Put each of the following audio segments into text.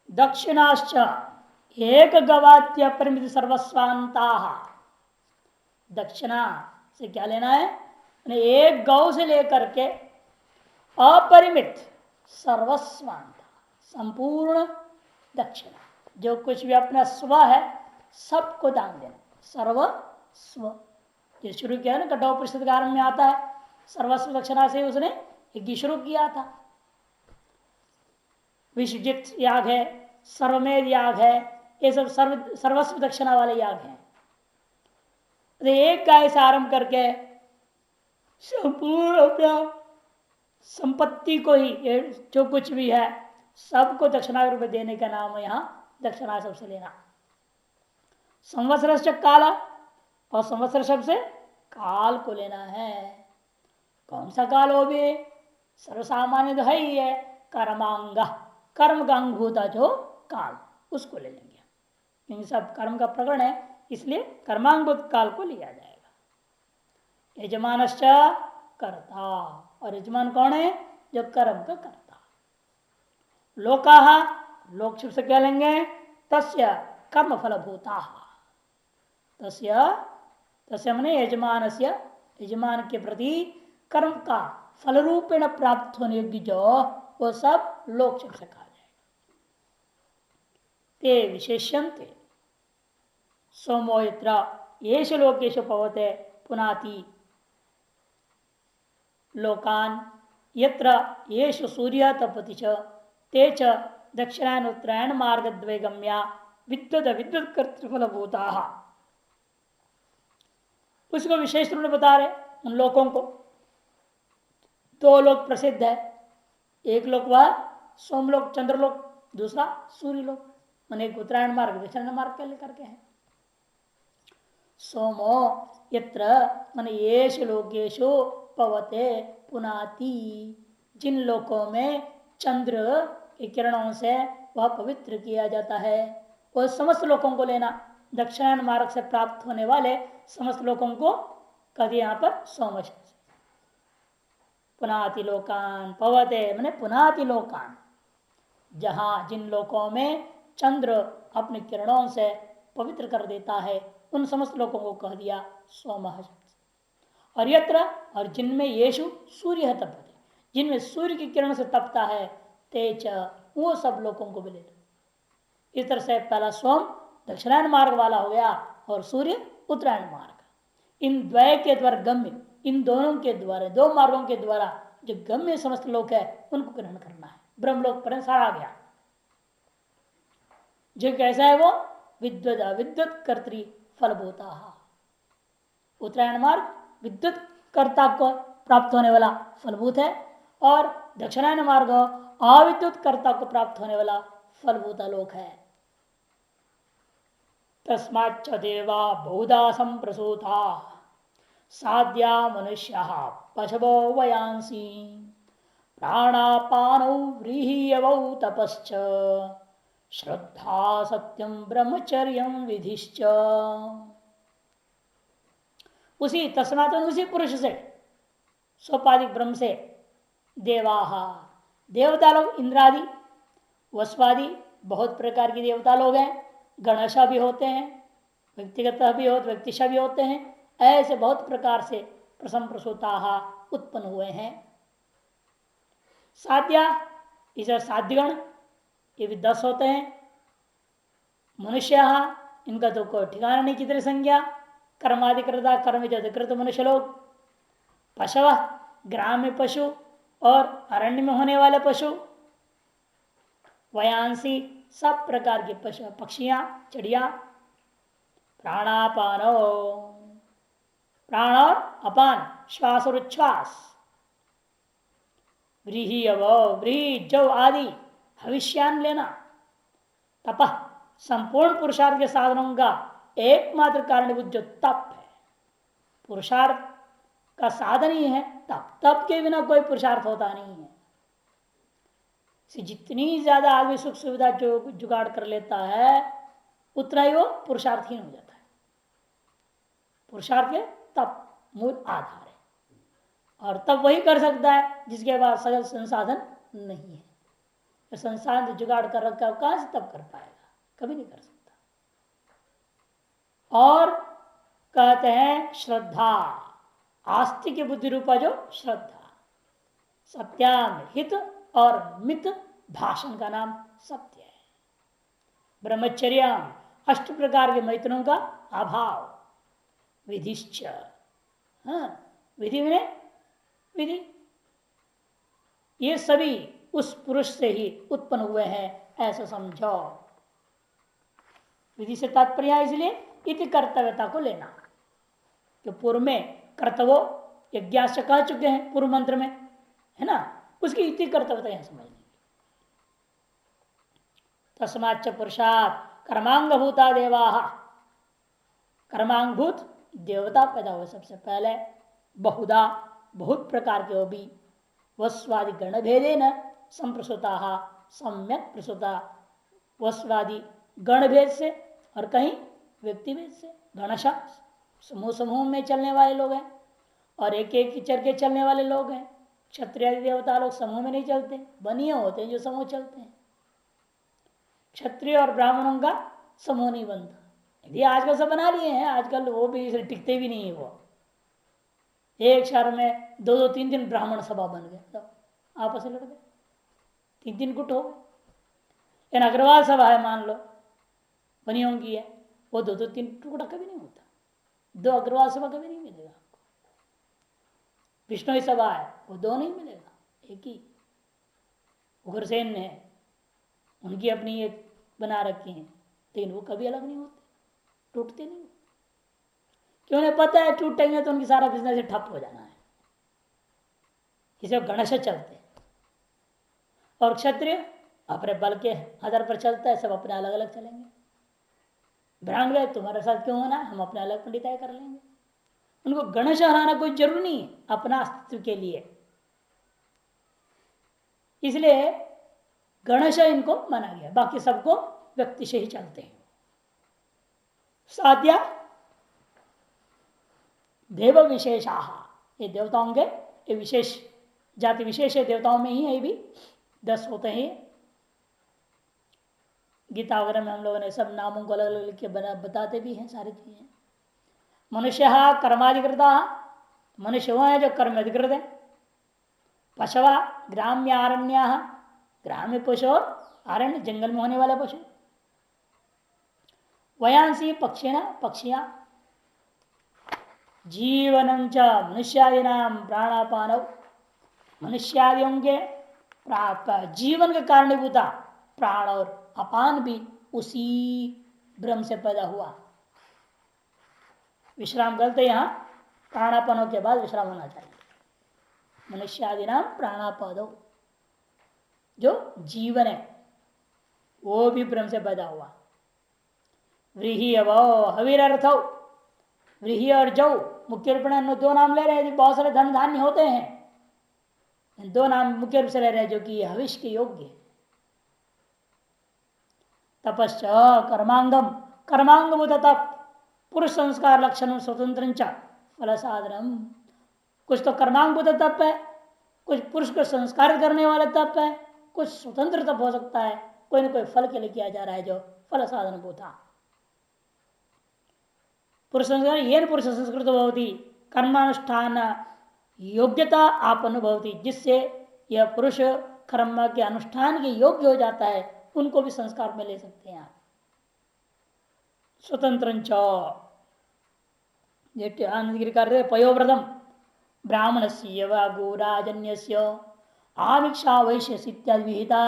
दक्षिणाश्च एक गवात्य परिमित सर्वस्वांता। दक्षिणा से क्या लेना है? एक गौ से लेकर के अपरिमित सर्वस्वांता, संपूर्ण दक्षिणा, जो कुछ भी अपना स्व है सबको दान देना। सर्वस्व जो शुरू किया ना कठोपनिषद में आता है, सर्वस्व दक्षिणा से उसने यज्ञ शुरू किया था। विश्वजित याग है, सर्वमेध याग है, ये सब सर्वस्व दक्षिणा वाले याग हैं। एक गाय से आरंभ करके संपूर्ण अपना संपत्ति को ही, जो कुछ भी है सबको दक्षिणा रूप में देने का नाम है यहां दक्षिणा सबसे लेना। संवत्सर काला, और संवत्सर शब्द से काल को लेना है। कौन सा काल हो भी? सर्वसामान्य तो है ही है, कर्मांग, कर्म का अंग होता जो काल, उसको ले लेंगे। इन सब कर्म का प्रकरण है, इसलिए कर्मांग काल को लिया जाएगा। यजमानश्च कर्ता, और यजमान कौन है? जो कर्म का कर्ता। लोकाः, लोक शब्द से क्या लेंगे? तस्य कर्म फलभूता। तस्य मने यजमानस्य, यजमान के प्रति कर्म का फल रूपेण प्राप्त होने योग्य जो, वो सब लोक शब्द से कहा जाएगा। ते विशेष्यन्ते सोमो यत्र येष लोकेषु पवते पुनाति लोकान यत्र येषु सूर्य तपति च ते च दक्षिणायन उत्तरायण मार्गद्वय गम्या विद्युत विद्युत कर्तृफलभूता। उसको विशेष रूप में बता रहे उन लोकों को। दो लोक प्रसिद्ध है, एक लोक वह सोमलोक चंद्रलोक, दूसरा सूर्यलोक। मन एक उत्तरायण मार्ग दक्षिणायन मार्ग के लेकर के है। सोमो यत्र मन येषु लोकेषु पवते पुनाति, जिन लोकों में चंद्र के किरणों से वह पवित्र किया जाता है, वह समस्त लोकों को लेना। दक्षिणायन मार्ग से प्राप्त होने वाले समस्त लोकों को कभी यहां पर सोम शब्द। पुनाति लोकान, पवते मैंने पुनाति लोकान, जहां जिन लोकों में चंद्र अपने किरणों से पवित्र कर देता है, उन समस्त लोगों को कह दिया सोम शब्द। और यत्र, और जिनमें येषु सूर्य तपते, जिनमें सूर्य की किरण से तपता है, तेज, वो सब लोगों को मिले। इस तरह से पहला सोम दक्षिणायन मार्ग वाला हो गया और सूर्य उत्तरायण मार्ग। इन द्वय के द्वारा गम्य, इन दोनों के द्वारा, दो मार्गों के द्वारा जो गम्य समस्त लोक है उनको ग्रहण करना है। ब्रह्मलोक पर सारा गया। जो कैसा है वो? विद्युत अविद्युत कर्तृ फलभूता। उत्तरायण मार्ग विद्युत कर्ता को प्राप्त होने वाला फलभूत है, और दक्षिणायन मार्ग अविद्युत कर्ता को प्राप्त होने वाला फलभूता लोक है। तस्माच्च देवा बहुधा संप्रसूता साध्या मनुष्य पशवो वयांसी प्राणापानौ व्रीह्यवौ तपश्च श्रद्धा सत्यम ब्रह्मचर्यम विधिश्च। उसी तस्मात्, उसी पुरुष से, सोपाधिक ब्रह्म से, देवाहा, देवता लोग, इंद्रादि, वस्वादि, बहुत प्रकार के देवता लोग हैं। गणेशा भी होते हैं, व्यक्तिगत भी होते, व्यक्तिशा भी होते हैं। ऐसे बहुत प्रकार से प्रसम प्रसूता उत्पन्न हुए हैं। साध्या, इस साध्यगण, ये भी 10 होते हैं। मनुष्य, इनका तो कोई ठिकाना नहीं, कितने संज्ञा। कर्माधिकृता, कर्म अधिकृत मनुष्य लोग। पशव, ग्राम में पशु और अरण्य में होने वाले पशु। वयांसी, सब प्रकार के पशु, पक्षियां, चिड़िया। प्राणापानो, प्राण और अपान, श्वास और उच्छ्वास। व्रीहि, व्रीहि, जव आदि, हविष्यान लेना। तपह, संपूर्ण पुरुषार्थ के साधनों का एकमात्र कारणभूत जो तप है, पुरुषार्थ का साधन ही है तप। तप के बिना कोई पुरुषार्थ होता नहीं है। जितनी ज्यादा आदमी सुख सुविधा जो जुगाड़ कर लेता है, उतना ही वो पुरुषार्थहीन हो जाता है। पुरुषार्थ के तप मूल आधार है, और तब वही कर सकता है जिसके पास सगल संसाधन नहीं है। संसार में जुगाड़ कर रखा कहां से तब कर पाएगा, कभी नहीं कर सकता। और कहते हैं श्रद्धा, आस्तिक बुद्धि रूपा जो श्रद्धा, सत्याम हित और मित भाषण का नाम सत्य है। ब्रह्मचर्य, अष्ट प्रकार के मैत्रों का अभाव, विधिश्च, हाँ विधि में विधि, ये सभी उस पुरुष से ही उत्पन्न हुए हैं, ऐसा समझो। विधि से तात्पर्य इसलिए इति कर्तव्यता को लेना, कि पूर्व में कर्तव्य यज्ञ से कह चुके हैं पूर्व मंत्र में, है ना, उसकी इति कर्तव्यता यहां समझ लेंगे। तस्माच्च पुरुषात् कर्मांग भूता देवा, कर्मांग भूत देवता पैदा हुए सबसे पहले, बहुधा बहुत प्रकार के, वो भी वस्वादि गण भेदे न संप्रसुता, सम्यक प्रसुता, वस्वादि गण भेद से और कहीं व्यक्ति भेद से। गणशा समूह समूह में चलने वाले लोग हैं और एक एक चर के चलने वाले लोग हैं। क्षत्रिय देवता लोग समूह में नहीं चलते, बनिए होते हैं जो समूह चलते हैं। क्षत्रिय और ब्राह्मणों का समूह नहीं बनता। यदि आजकल सब बना लिए हैं, आजकल वो भी टिकते भी नहीं है। वो एक शहर में दो दो तीन तीन ब्राह्मण सभा बन गए, तो आपस में लड़ गए, तीन तीन गुट हो गए। लेकिन अग्रवाल सभा है मान लो बनी होंगी है, वो दो दो तीन टुकड़ा कभी नहीं होता। दो अग्रवाल सभा कभी नहीं मिलेगा आपको। विष्णु सभा है, वो दो नहीं मिलेगा, एक ही। उग्रसेन है, उनकी अपनी एक बना रखी है, लेकिन वो कभी अलग नहीं होते, टूटते नहीं। क्यों? उन्हें पता है टूटेंगे तो उनकी सारा बिजनेस ठप हो जाना है, इसे गणेश चलते। और क्षत्रिय अपने बल के आधार पर चलता है, सब अपने अलग अलग चलेंगे। ब्राह्मण तुम्हारे साथ क्यों होना है, हम अपने अलग पंडिताई कर लेंगे। उनको गणेश हराना कोई जरूरी नहीं है अपना अस्तित्व के लिए, इसलिए गणेश इनको माना गया, बाकी सबको व्यक्ति से ही चलते हैं। साध्या देव विशेषा, ये देवताओं के ये विशेष जाति विशेष है, देवताओं में ही है, ये भी 10 होते हैं। गीता वगैरह में हम लोगों ने सब नामों को अलग अलग लिख के बताते भी हैं सारी चीजें। मनुष्य कर्माधिकृता, मनुष्य वो है जो कर्म अधिकृत है। पशवा ग्राम्य आरण्य, ग्राम्य पशु और आरण्य जंगल में होने वाले पशु। वयांसी पक्षिण, पक्षियां। जीवनं च मनुष्यादीनां प्राणापानौ, मनुष्यादियों के जीवन के कारणीभूता प्राण और अपान भी उसी ब्रह्म से पैदा हुआ। विश्राम करते यहां प्राणापानों के बाद विश्राम होना चाहिए। मनुष्यादिनां प्राणापादौ, जो जीवन है वो भी ब्रह्म से पैदा हुआ। व्रीहि अवो हविरर्थौ, व्रीहि और जौ मुख्य रूप में दो नाम ले रहे हैं। बहुत सारे धन धान्य होते हैं, दो नाम मुख्य रूप से ले रहे हैं जो कि हविष्य के योग्य है। तपश्च कर्मांगम, कर्मांग तप, पुरुष संस्कार लक्षण स्वतंत्र फल साधनम। कुछ तो कर्मांग तप है, कुछ पुरुष को संस्कार करने वाला तप है, कुछ स्वतंत्र तप हो सकता है, कोई ना कोई फल के लिए किया जा रहा है जो फल साधन भूता। पुरुष संस्कार ये पुरुष संस्कृत भवती, कर्मानुष्ठान योग्यता आप अनुभवती, जिससे यह पुरुष कर्म के अनुष्ठान के योग्य हो जाता है, उनको भी संस्कार में ले सकते हैं आप। स्वतंत्र कार्य पयोव्रतम ब्राह्मण से व गोराजन्य आमिक्षा वैश्य इत्यादि विहिता।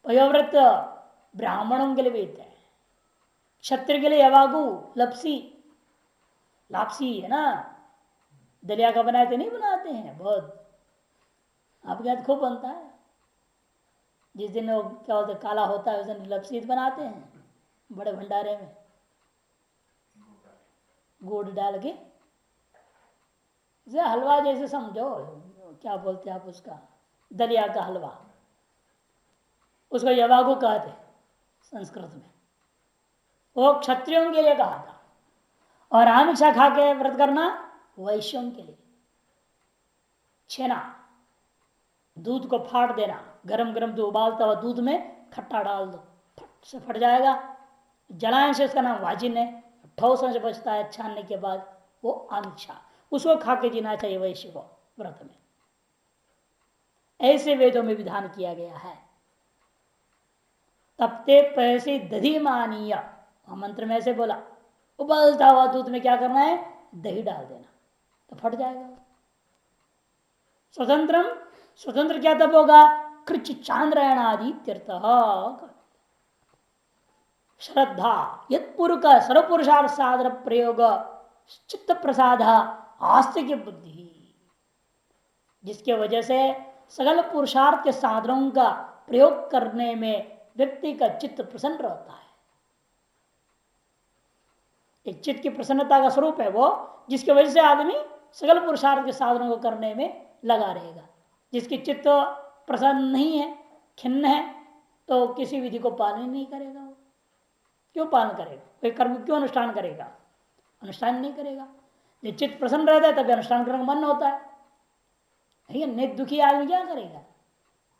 पयोव्रत ब्राह्मणों के लिए विहित है, क्षत्रिय के लिए यवागु लपसी, लापसी है ना, दलिया का बनाते नहीं बनाते हैं, बहुत आपके यहाँ खूब बनता है। जिस दिन वो क्या होता है काला होता है उस दिन लपसी बनाते हैं बड़े भंडारे में, गुड़ डाल के, हलवा जैसे समझो, क्या बोलते हैं आप उसका, दलिया का हलवा, उसको यवागु कहते संस्कृत में। वो क्षत्रियों के लिए कहा था, और आमिषा खा के व्रत करना वैश्यों के लिए, छेना दूध को फाड़ देना, गरम गरम जो उबालता हुआ दूध में खट्टा डाल दो, फट से फट जाएगा। जलायन से उसका नाम वाजिन है। ठोस से बचता है छानने के बाद, वो आमिषा, उसको खा के जीना चाहिए वैश्य को व्रत में। ऐसे वेदों में विधान किया गया है। तपते पैसे दधी मानीय, मंत्र में ऐसे बोला, उबलता हुआ दूध में क्या करना है, दही डाल देना तो फट जाएगा। स्वतंत्रम, स्वतंत्र क्या तब होगा, कृच चांद्रायणादि तीर्थ, श्रद्धा यत्पुर का सर्वपुरुषार्थ साधन प्रयोग, चित्त प्रसाद आस्तिक बुद्धि, जिसके वजह से सकल पुरुषार्थ के साधनों का प्रयोग करने में व्यक्ति का चित्त प्रसन्न रहता है। एक चित्त की प्रसन्नता का स्वरूप है वो, जिसकी वजह से आदमी सकल पुरुषार्थ के साधनों को करने में लगा रहेगा। जिसकी चित्त प्रसन्न नहीं है, खिन्न है, तो किसी विधि को पालन नहीं करेगा। वो क्यों पालन करेगा, कोई कर्म क्यों अनुष्ठान करेगा, अनुष्ठान नहीं करेगा। जब चित्त प्रसन्न रहता है तभी अनुष्ठान करने का मन होता है। नहीं दुखी आदमी क्या करेगा,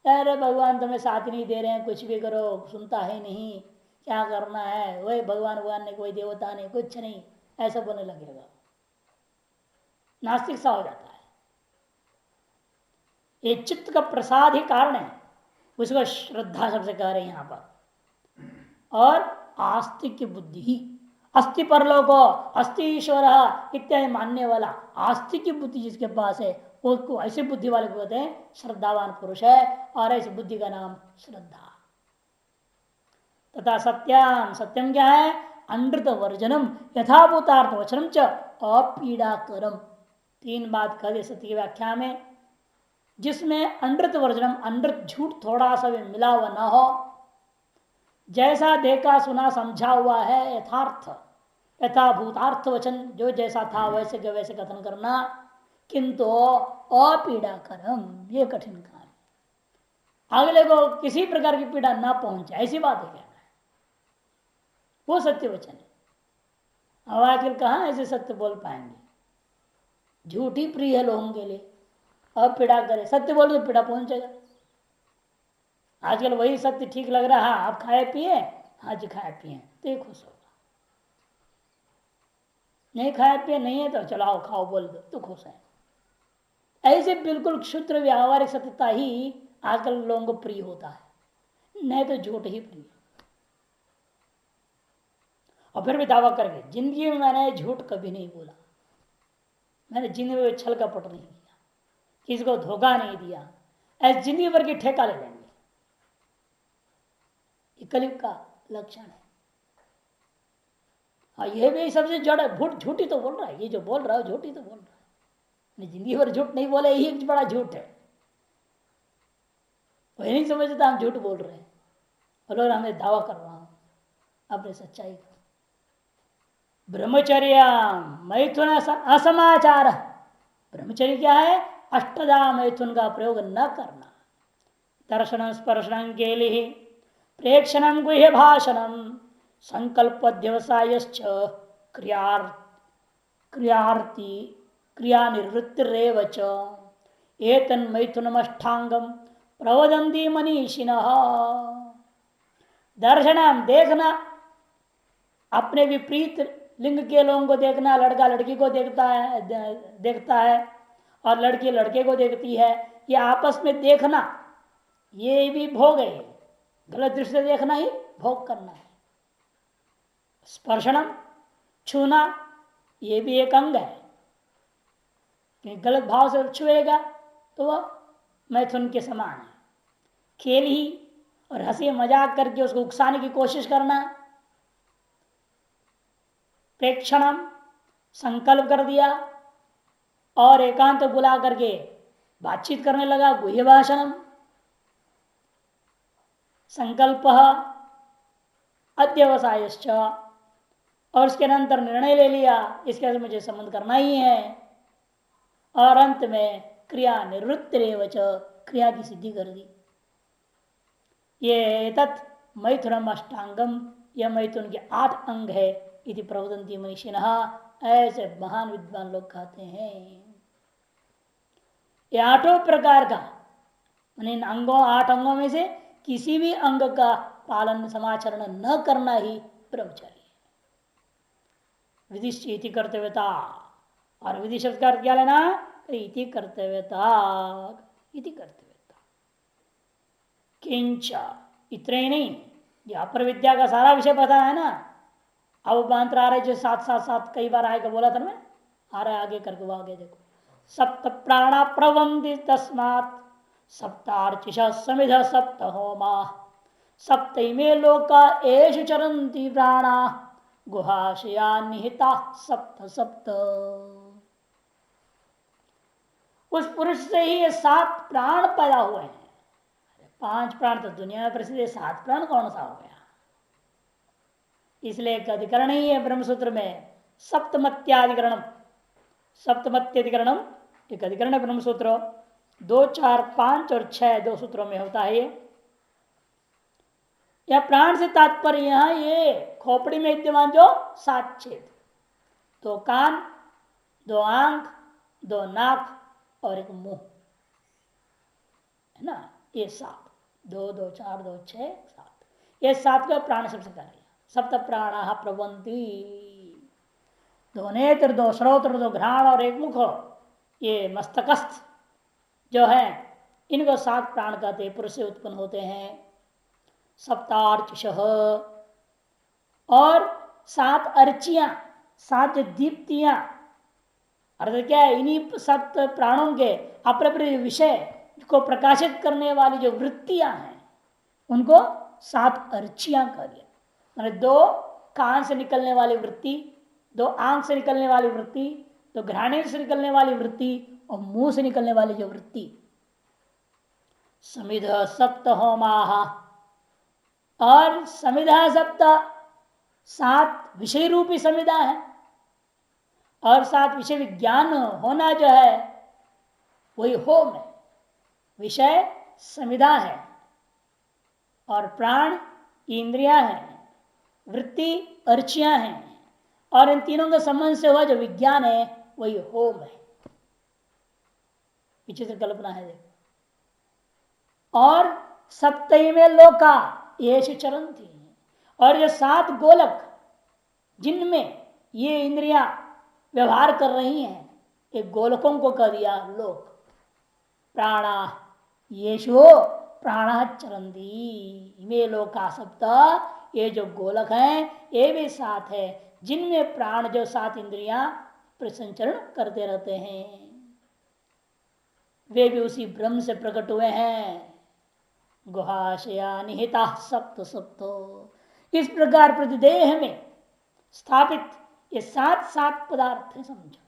अरे भगवान तुम्हें साथ नहीं दे रहे हैं, कुछ भी करो सुनता है नहीं, क्या करना है, वही भगवान भगवान ने, कोई देवता नहीं, कुछ नहीं, ऐसा बोलने लगेगा, नास्तिक सा हो जाता है। ये चित्त का प्रसाद ही कारण है, उसको श्रद्धा शब्द से कह रहे हैं यहां पर। और आस्तिक की बुद्धि ही, अस्थि परलोको अस्थि ईश्वर इत्यादि मानने वाला आस्तिक की बुद्धि जिसके पास है, उसको ऐसी बुद्धि वाले को कहते हैं श्रद्धावान पुरुष है। और ऐसी बुद्धि का नाम श्रद्धा। तथा सत्यम, सत्यम क्या है, अनृत वर्जनम यथाभूतार्थ वचनम च अपीड़ाकरम। तीन बात कह दे सत्य की व्याख्या में, जिसमें अनृत वर्जनम, अनृत झूठ थोड़ा सा भी मिला हुआ ना हो, जैसा देखा सुना समझा हुआ है यथार्थ, यथाभूतार्थ वचन, जो जैसा था वैसे के वैसे कथन करना, किंतु अपीड़ा करम, ये कठिन काम है। अगले को किसी प्रकार की पीड़ा ना पहुंचे, ऐसी बात है कहना है, वो सत्य वचन है। अब आखिर कहां ऐसे सत्य बोल पाएंगे, झूठ ही प्रिय है लोगों के लिए। अब पीड़ा करे, सत्य बोल तो पीड़ा पहुंचेगा। आजकल वही सत्य ठीक लग रहा है, आप खाए पिए, हाँ जी खाए पिए तो ये खुश होगा, नहीं खाए पिए नहीं है तो चलाओ खाओ बोल दो तो खुश है। ऐसे बिल्कुल क्षुद्र व्यावहारिक सत्यता ही आजकल लोगों को प्रिय होता है, नहीं तो झूठ ही प्रिय। और फिर भी दावा करके, जिंदगी में मैंने झूठ कभी नहीं बोला, मैंने जिंदगी में छल कपट नहीं किया, किसी को धोखा नहीं दिया, ऐसे जिंदगी भर की ठेका ले लेंगे। ये कलयुग का लक्षण है। हाँ ये भी सबसे जड़ है, झूठी तो बोल रहा है, ये जो बोल रहा है झूठी तो बोल रहा है, जिंदगी भर झूठ नहीं बोले, यही बड़ा झूठ है। वही नहीं समझता हम झूठ बोल रहे हैं, और हमें दावा कर रहा हूं अपने सच्चाई का। ब्रह्मचर्य मैथुन असमाचार, ब्रह्मचर्य क्या है, अष्टधा मैथुन का प्रयोग न करना। दर्शन स्पर्शन के लिए प्रेक्षणम गुह्य भाषणम संकल्प व्यवसाय क्रियार्थी क्रिया निवृत्तिरेव च एतन् मैथुनमष्टांगम प्रवदन्ति मनीषिणः। दर्शनम देखना, अपने विपरीत लिंग के लोगों को देखना, लड़का लड़की को देखता है और लड़की लड़के को देखती है, ये आपस में देखना, ये भी भोग है, गलत दृष्टि से देखना ही भोग करना है। स्पर्शनम छूना, ये भी एक अंग है, कि गलत भाव से छुएगा तो वह मैथुन के समान है। खेल ही और हंसी मजाक करके उसको उकसाने की कोशिश करना। प्रेक्षणम संकल्प कर दिया और एकांत बुला करके बातचीत करने लगा, गुह्य भाषणम। संकल्प अध्यवसायश्च, और उसके अंतर निर्णय ले लिया इसके साथ मुझे संबंध करना ही है, और अंत में क्रिया निवृत्ति रेवच, क्रिया की सिद्धि कर दी। ये तत् मैथुनम अष्टांगम, यह मैथुन के 8 अंग है, इति प्रवदन्ति मनीषिणः, ऐसे महान विद्वान लोग कहते हैं। ये 8 प्रकार का इन अंगों 8 अंगों में से किसी भी अंग का पालन समाचरण न करना ही ब्रह्मचर्य। विधिश्च इति कर्तव्यता, और विधि शब्द का अर्थ क्या लेना? इति कर्तव्यता, इति कर्तव्यता। किंच, इतने ही नहीं, जो अपर विद्या का सारा विषय पता है ना, अब मंत्र आ रहे जो साथ साथ साथ कई बार आएगा बोला था मैं, आ रहा है आगे करके, वो आगे देखो। सप्त प्राणा प्रवंदि तस्मात् सप्तार्चिष समिध सप्त होमा सप्तमे लोका एषु चरन्ति प्राणा गुहाशया निहिता सप्त सप्त। उस पुरुष से ही ये 7 प्राण पैदा हुए हैं। 5 प्राण तो दुनिया में प्रसिद्ध, 7 प्राण कौन सा हो गया? इसलिए एक अधिकरण ही है ब्रह्मसूत्र में, सप्तमत्याधिकरणम। सप्तमत्याधिकरणम एक अधिकरण है ब्रह्मसूत्र, 2, 4, 5 और 6 2 सूत्रों में होता है ये। यह प्राण से तात्पर्य यहां ये खोपड़ी में विद्यमान जो 7 छेद, 2 कान, 2 आंख, 2 नाक और एक मुंह है ना, ये 7, 2, 2, 4, 2, 6, 7, ये 7 का प्राण सबसे कर रही। सप्त प्राण प्रवंती, 2 नेत्र, 2 श्रोत्र, 2 घ्राण और 1 मुख, ये मस्तकस्थ जो है, इनको 7 प्राण कहते पुरुष से उत्पन्न होते हैं। सप्तार्चिष, और 7 अर्चियां, 7 दीप्तियां, अर्थात क्या है, इन्हीं 7 प्राणों के अपने अपने विषय को प्रकाशित करने वाली जो वृत्तियां हैं उनको 7 अर्चियां कह दिया। मैंने 2 कान से निकलने वाली वृत्ति, 2 आंख से निकलने वाली वृत्ति, 2 घ्राणेन्द्र से निकलने वाली वृत्ति और मुंह से निकलने वाली जो वृत्ति, समिध सप्त होमाः, और समिधा सप्त 7 विषय रूपी समिधा है, और 7 विषय विज्ञान होना जो है वही होम है। विषय समिधा है और प्राण इंद्रियां हैं, वृत्ति अर्चियां हैं, और इन तीनों के संबंध से हुआ जो विज्ञान है वही होम है। विचित्र कल्पना है देखो। और सप्तमे लोका येषु चरन्ति, और जो 7 गोलक जिनमें ये इंद्रियां व्यवहार कर रही हैं, एक गोलकों को कह दिया लोक। प्राणा येषु प्राणा चरन्ति, इमे लोका सप्त, ये जो गोलक हैं ये भी 7 है जिनमें प्राण जो 7 इंद्रियां प्रसंचरण करते रहते हैं, वे भी उसी ब्रह्म से प्रकट हुए हैं। गुहाशया निहिता सप्त सप्त। इस प्रकार प्रतिदेह में स्थापित ये 7 पदार्थ है, समझो।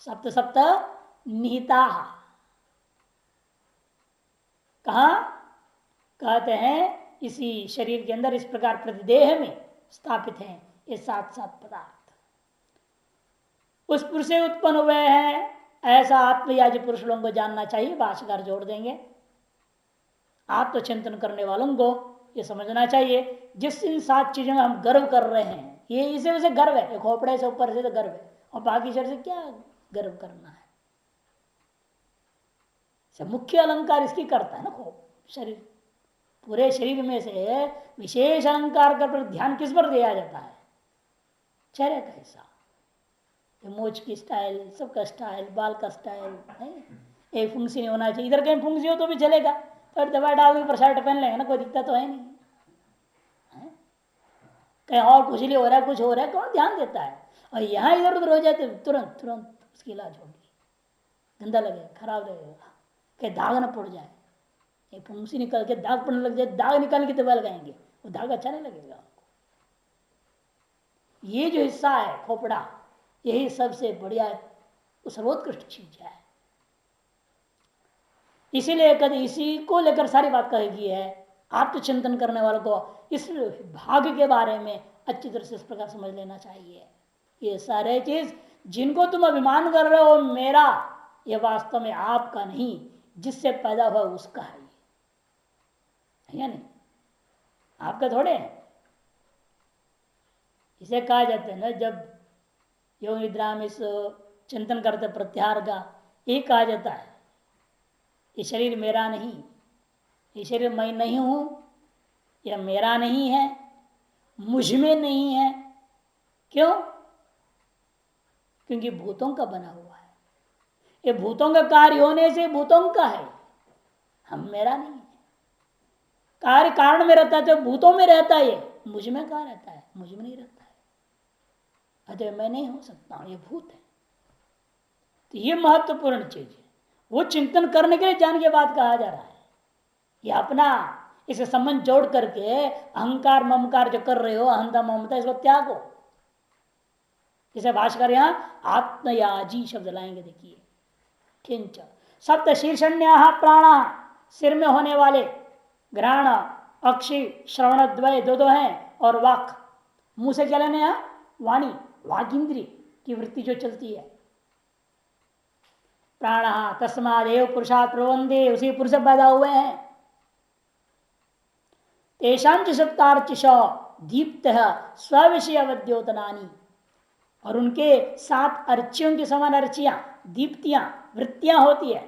सप्त सप्त निहिता कहा कहते हैं, इसी शरीर के अंदर इस प्रकार प्रतिदेह में स्थापित हैं ये 7 पदार्थ। उस पुरुष से उत्पन्न हुए हैं, ऐसा आत्मयाजी पुरुष लोगों को जानना चाहिए। भाष्यकार जोड़ देंगे, आत्मचिंतन करने वालों को ये समझना चाहिए, जिस इन 7 चीजों में हम गर्व कर रहे हैं, ये इसे वैसे गर्व है, खोपड़े से ऊपर से तो गर्व है, और बाकी शरीर से क्या गर्व करना है। मुख्य अलंकार इसकी करता है ना खोप शरीर, पूरे शरीर में से विशेष अलंकार का ध्यान किस पर दिया जाता है? चेहरे का हिस्सा, मूछ की स्टाइल, सबका स्टाइल, बाल का स्टाइल है। एक फुंसी नहीं होना चाहिए, इधर कहीं फुंसी हो तो भी चलेगा, तो दवाई डाल के शर्ट पहन लेंगे ना, कोई दिक्कत तो है नहीं है? कहीं और खुजली हो रहा है, कुछ हो रहा है, कौन ध्यान देता है? और यहाँ इधर उधर हो जाए तो तुरंत तुरंत उसकी इलाज होगी, गंदा लगेगा, खराब लगेगा, कहीं दाग न पड़ जाए, फुंसी निकल के दाग पड़ने लग जाए, दाग निकालने की दवा लगाएंगे, वो दाग अच्छा नहीं लगेगा। ये जो हिस्सा है खोपड़ा, यही सबसे बढ़िया सर्वोत्कृष्ट चीज है। इसीलिए कभी इसी को लेकर सारी बात कही है। आत्मचिंतन करने वालों को इस भाग के बारे में अच्छी तरह से इस प्रकार समझ लेना चाहिए। ये सारे चीज जिनको तुम अभिमान कर रहे हो मेरा, ये वास्तव में आपका नहीं, जिससे पैदा हुआ उसका है या नहीं? आपका थोड़े है। इसे कहा जाता है ना, जब योग निद्रा में इस चिंतन करते प्रत्याहार का, ये कहा जाता है ये शरीर मेरा नहीं, ये शरीर मैं नहीं हूं, यह मेरा नहीं है, मुझ में नहीं है। क्यों? क्योंकि भूतों का बना हुआ है। ये भूतों का कार्य होने से भूतों का है, हम मेरा नहीं है। कार्य कारण में रहता है तो भूतों में रहता है, ये मुझ में कहा रहता है, मुझ में नहीं रहता है। अतः मैं नहीं हो सकता हूं, ये भूत है। तो ये महत्वपूर्ण चीज है, वो चिंतन करने के लिए जान के बाद कहा जा रहा है। ये अपना इसे संबंध जोड़ करके अहंकार ममकार जो कर रहे हो, अहंता ममता, इसको त्यागो। जैसे भाष्कर यहां आत्मयाजी शब्द लाएंगे, देखिए किंच सप्त शीर्षण्य प्राण, सिर में होने वाले घ्राण, अक्षि, श्रवण द्वय दो दो हैं, और वाक, मुंह से क्या लेने हैं, वाणी, वाक इंद्री की वृत्ति जो चलती है। प्राण तस्मादेव पुरुषात् प्रबंधे, उसी पुरुष से पैदा हुए हैं। तेषांच सप्तार्चिश दीप्त स्विषय अवद्योतनानी, और उनके 7 अर्चियों के समान अर्चियां, दीप्तियां, वृत्तियां होती है।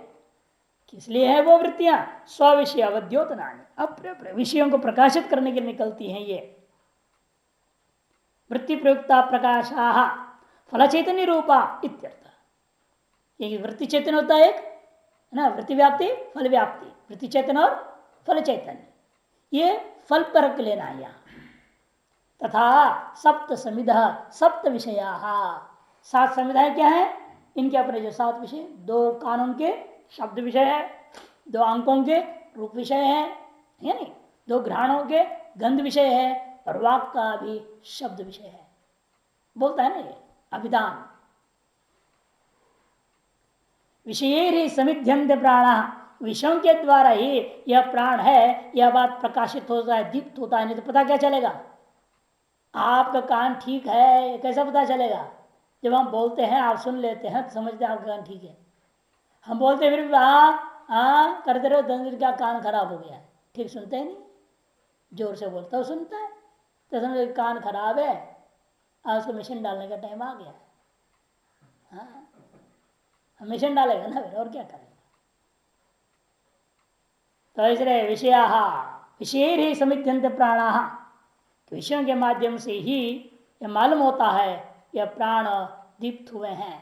किस लिए है वो वृत्तियां? स्विषय अवद्योतनानी, अपने अपने विषयों को प्रकाशित करने के लिए निकलती हैं। ये वृत्ति प्रयुक्ता प्रकाशा फल चैतन्य रूपा इत्यर्थ। ये वृत्ति चैतन्य होता है एक, है ना, वृत्ति व्याप्ति फल व्याप्ति, वृत्ति चैतन्य और फल चैतन्य, ये फल परक लेना है यहाँ। तथा सप्त समिधा सप्त विषया, 7 संविधाएं क्या है? इनके अपने जो 7 विषय, 2 कानों के शब्द विषय है, 2 अंकों के रूप विषय है, यानी 2 घ्राणों के गंध विषय है, और वाक का भी शब्द विषय है। बोलता है ना ये अभिधान, विषय ही समिध्यंत प्राण, विषयों के द्वारा ही यह प्राण है, यह बात प्रकाशित होता है, दीप्त होता है। नहीं तो पता क्या चलेगा? आपका कान ठीक है कैसा पता चलेगा? जब हम बोलते हैं, आप सुन लेते हैं तो समझते हैं आपका कान ठीक है। हम बोलते फिर भी हाँ करते रहो, दंड का कान खराब हो गया, ठीक सुनते ही नहीं। जोर से बोलता हो सुनता है, तो समझ कान खराब है, आज उसको मशीन डालने का टाइम आ गया। हाँ, मिशन डालेगा ना फिर, और क्या करेगा? तो इसलिए विषय ही समित्यंत प्राण, विषयों के माध्यम से ही यह मालूम होता है यह प्राण दीप्त हुए हैं।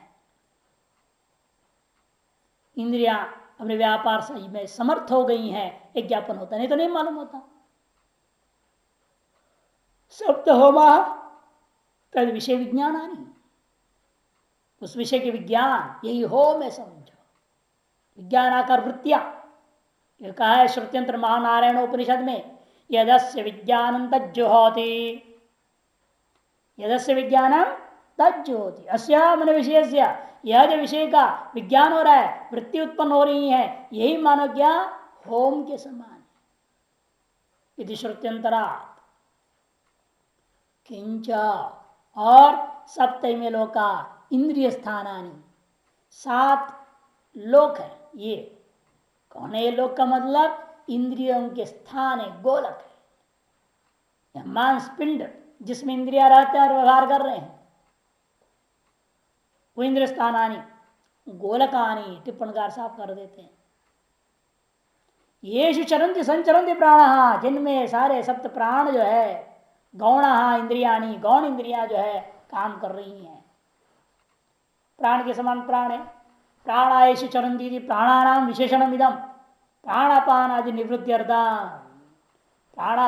इंद्रियां अपने व्यापार में समर्थ हो गई हैं, एक ज्ञापन होता, नहीं तो नहीं मालूम होता। सप्त होमा तद विषय विज्ञान आनी, उस विषय के विज्ञान यही हो में समझो। विज्ञान आकार वृत्तियां, यह कहा है श्रुत्यंत्र महानारायण उपनिषद में, यदस्य विज्ञानम तज्जुहोति, यदस्य विज्ञानम तज्जुहोति, अस्या मन विषय से, यह जो विषय का विज्ञान हो रहा है, वृत्ति उत्पन्न हो रही है, यही मानो क्या? होम के समान। यदि श्रुत्यंतरात् किंच, और सप्तमे लोका इंद्रिय स्थानानि, 7 लोक है। ये कौन है? ये लोक का मतलब इंद्रियों के स्थान है, गोलक है, मांस पिंड जिसमें इंद्रिया रहते हैं और व्यवहार कर रहे हैं, वो इंद्रिय स्थानानि गोलकानी, टिप्पणकार साफ कर देते हैं। ये चरंती संचरंती प्राण, जिनमें सारे सप्त प्राण जो है, गौण इंद्रियाणी, गौण इंद्रिया जो है काम कर रही हैं। प्राण के समान प्राण है। प्राणायेषु चरंती, प्राणानाम विशेषणम इदम, प्राणापान आदि निवृत्ति अर्थान। प्राण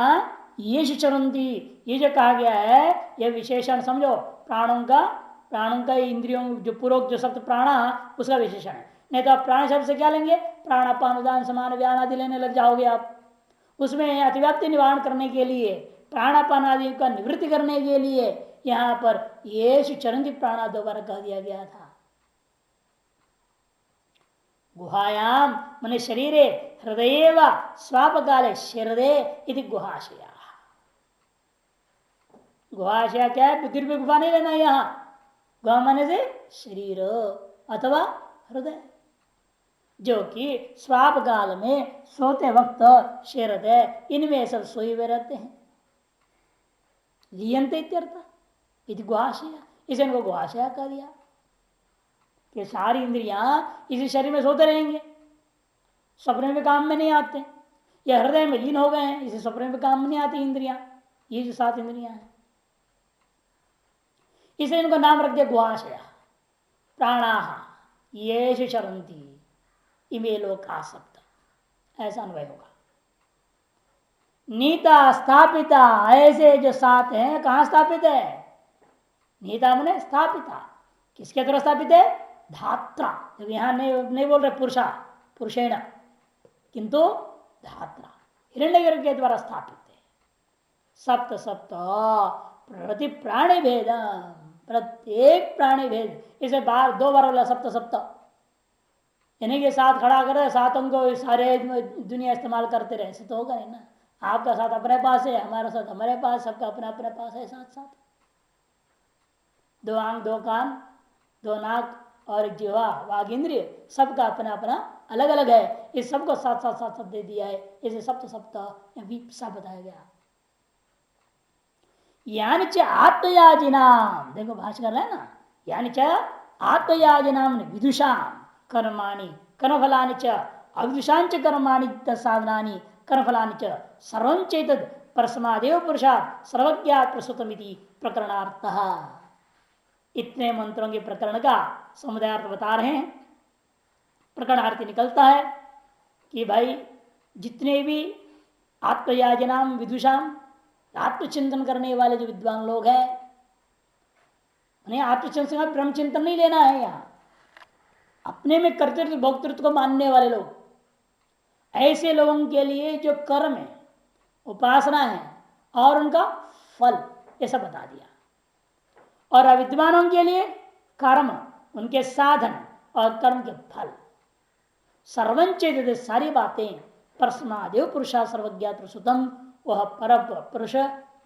येषु चरंती, ये जो कहा गया है यह विशेषण समझो, प्राणों का इंद्रियों जो पूर्वक जो सप्त प्राण, उसका विशेषण है। नहीं तो आप प्राण शब्द से क्या लेंगे? प्राणापान उदान समान व्यान आदि लेने लग जाओगे आप। उसमें अतिव्याप्ति निवारण करने के लिए, प्राणापान आदि का निवृत्ति करने के लिए यहां पर येषु चरंती प्राणा दोबारा कह दिया गया था। गुहायाम मन शरीरे हृदय व स्वापकाले हृदय इति गुहाशया। गुहाशया क्या है? बुद्धि में गुफा नहीं लेना यहां। गुहा माने से शरीर अथवा हृदय, जो कि स्वाप काल में सोते वक्त हृदय, इनमें सब सोए हुए रहते हैं। लियंते इत्यर्थ इति गुहाशया, इसे इनको गुहाशया कह दिया कि सारी इंद्रियां इसी शरीर में सोते रहेंगे। स्वप्न में भी काम में नहीं आते, ये हृदय में लीन हो गए हैं, इसे स्वप्न में भी काम में नहीं आती इंद्रियां, ये जो 7 इंद्रियां हैं। इसे इनको नाम रख दिया गुहाशया प्राणाह ये चरंती इमे लोका सप्त, ऐसा अन्वय होगा। नीता स्थापिता, ऐसे जो 7 हैं कहां स्थापित है? नीता मने स्थापिता, किसके द्वारा स्थापित है? धात्रा। जब यहां नहीं बोल रहे पुरुषा पुरुषेण, किंतु धात्रा हिरण्यगर्भ के द्वारा स्थापित है। सप्त सप्त प्रति प्राणी भेद, प्रत्येक प्राणी भेद, इसे बार 2 बार बोला सप्त सप्त, इन्हीं के साथ खड़ा कर 7 को सारे दुनिया इस्तेमाल करते रहे, ऐसे तो होगा नहीं ना। आपका साथ अपने पास है, हमारा साथ हमारे पास, सबका अपना अपने पास है साथ साथ। 2 आंख 2 कान 2 नाक और जिह्वा वाग इंद्रिय, सबका अपना अपना अलग अलग है, इस सबको साथ साथ साथ साथ दे दिया है, इसे सप्त सप्त विप्सा बताया गया। यानी च आत्मयाजिनाम, देखो भाष्य कर रहे हैं ना, यानी च आत्मयाजिनाम विदुषाम कर्माणि कर्मफलानि च अविदुषांच कर्माणि साधनानि कर्मफलानि च सर्वं चेतद परस्मादेव पुरुषात् सर्वज्ञात प्रसूतमिति प्रकरणार्थः। इतने मंत्रों के प्रकरण का समुदायार्थ बता रहे हैं। प्रकरणार्थ निकलता है कि भाई जितने भी आत्मयाजनाम विदुषाम, आत्मचिंतन करने वाले जो विद्वान लोग हैं, उन्हें आत्मचिंतन का ब्रह्म चिंतन नहीं लेना है। यहाँ अपने में कर्तृत्व भोक्तृत्व को मानने वाले लोग, ऐसे लोगों के लिए जो कर्म है, उपासना है और उनका फल, ये सब बता दिया। और अविद्वानों के लिए कर्म, उनके साधन और कर्म के फल, सर्वंचेत सारी बातें परस्मादेव पुरुषा सर्वज्ञात प्रसूतम, वह पर पुरुष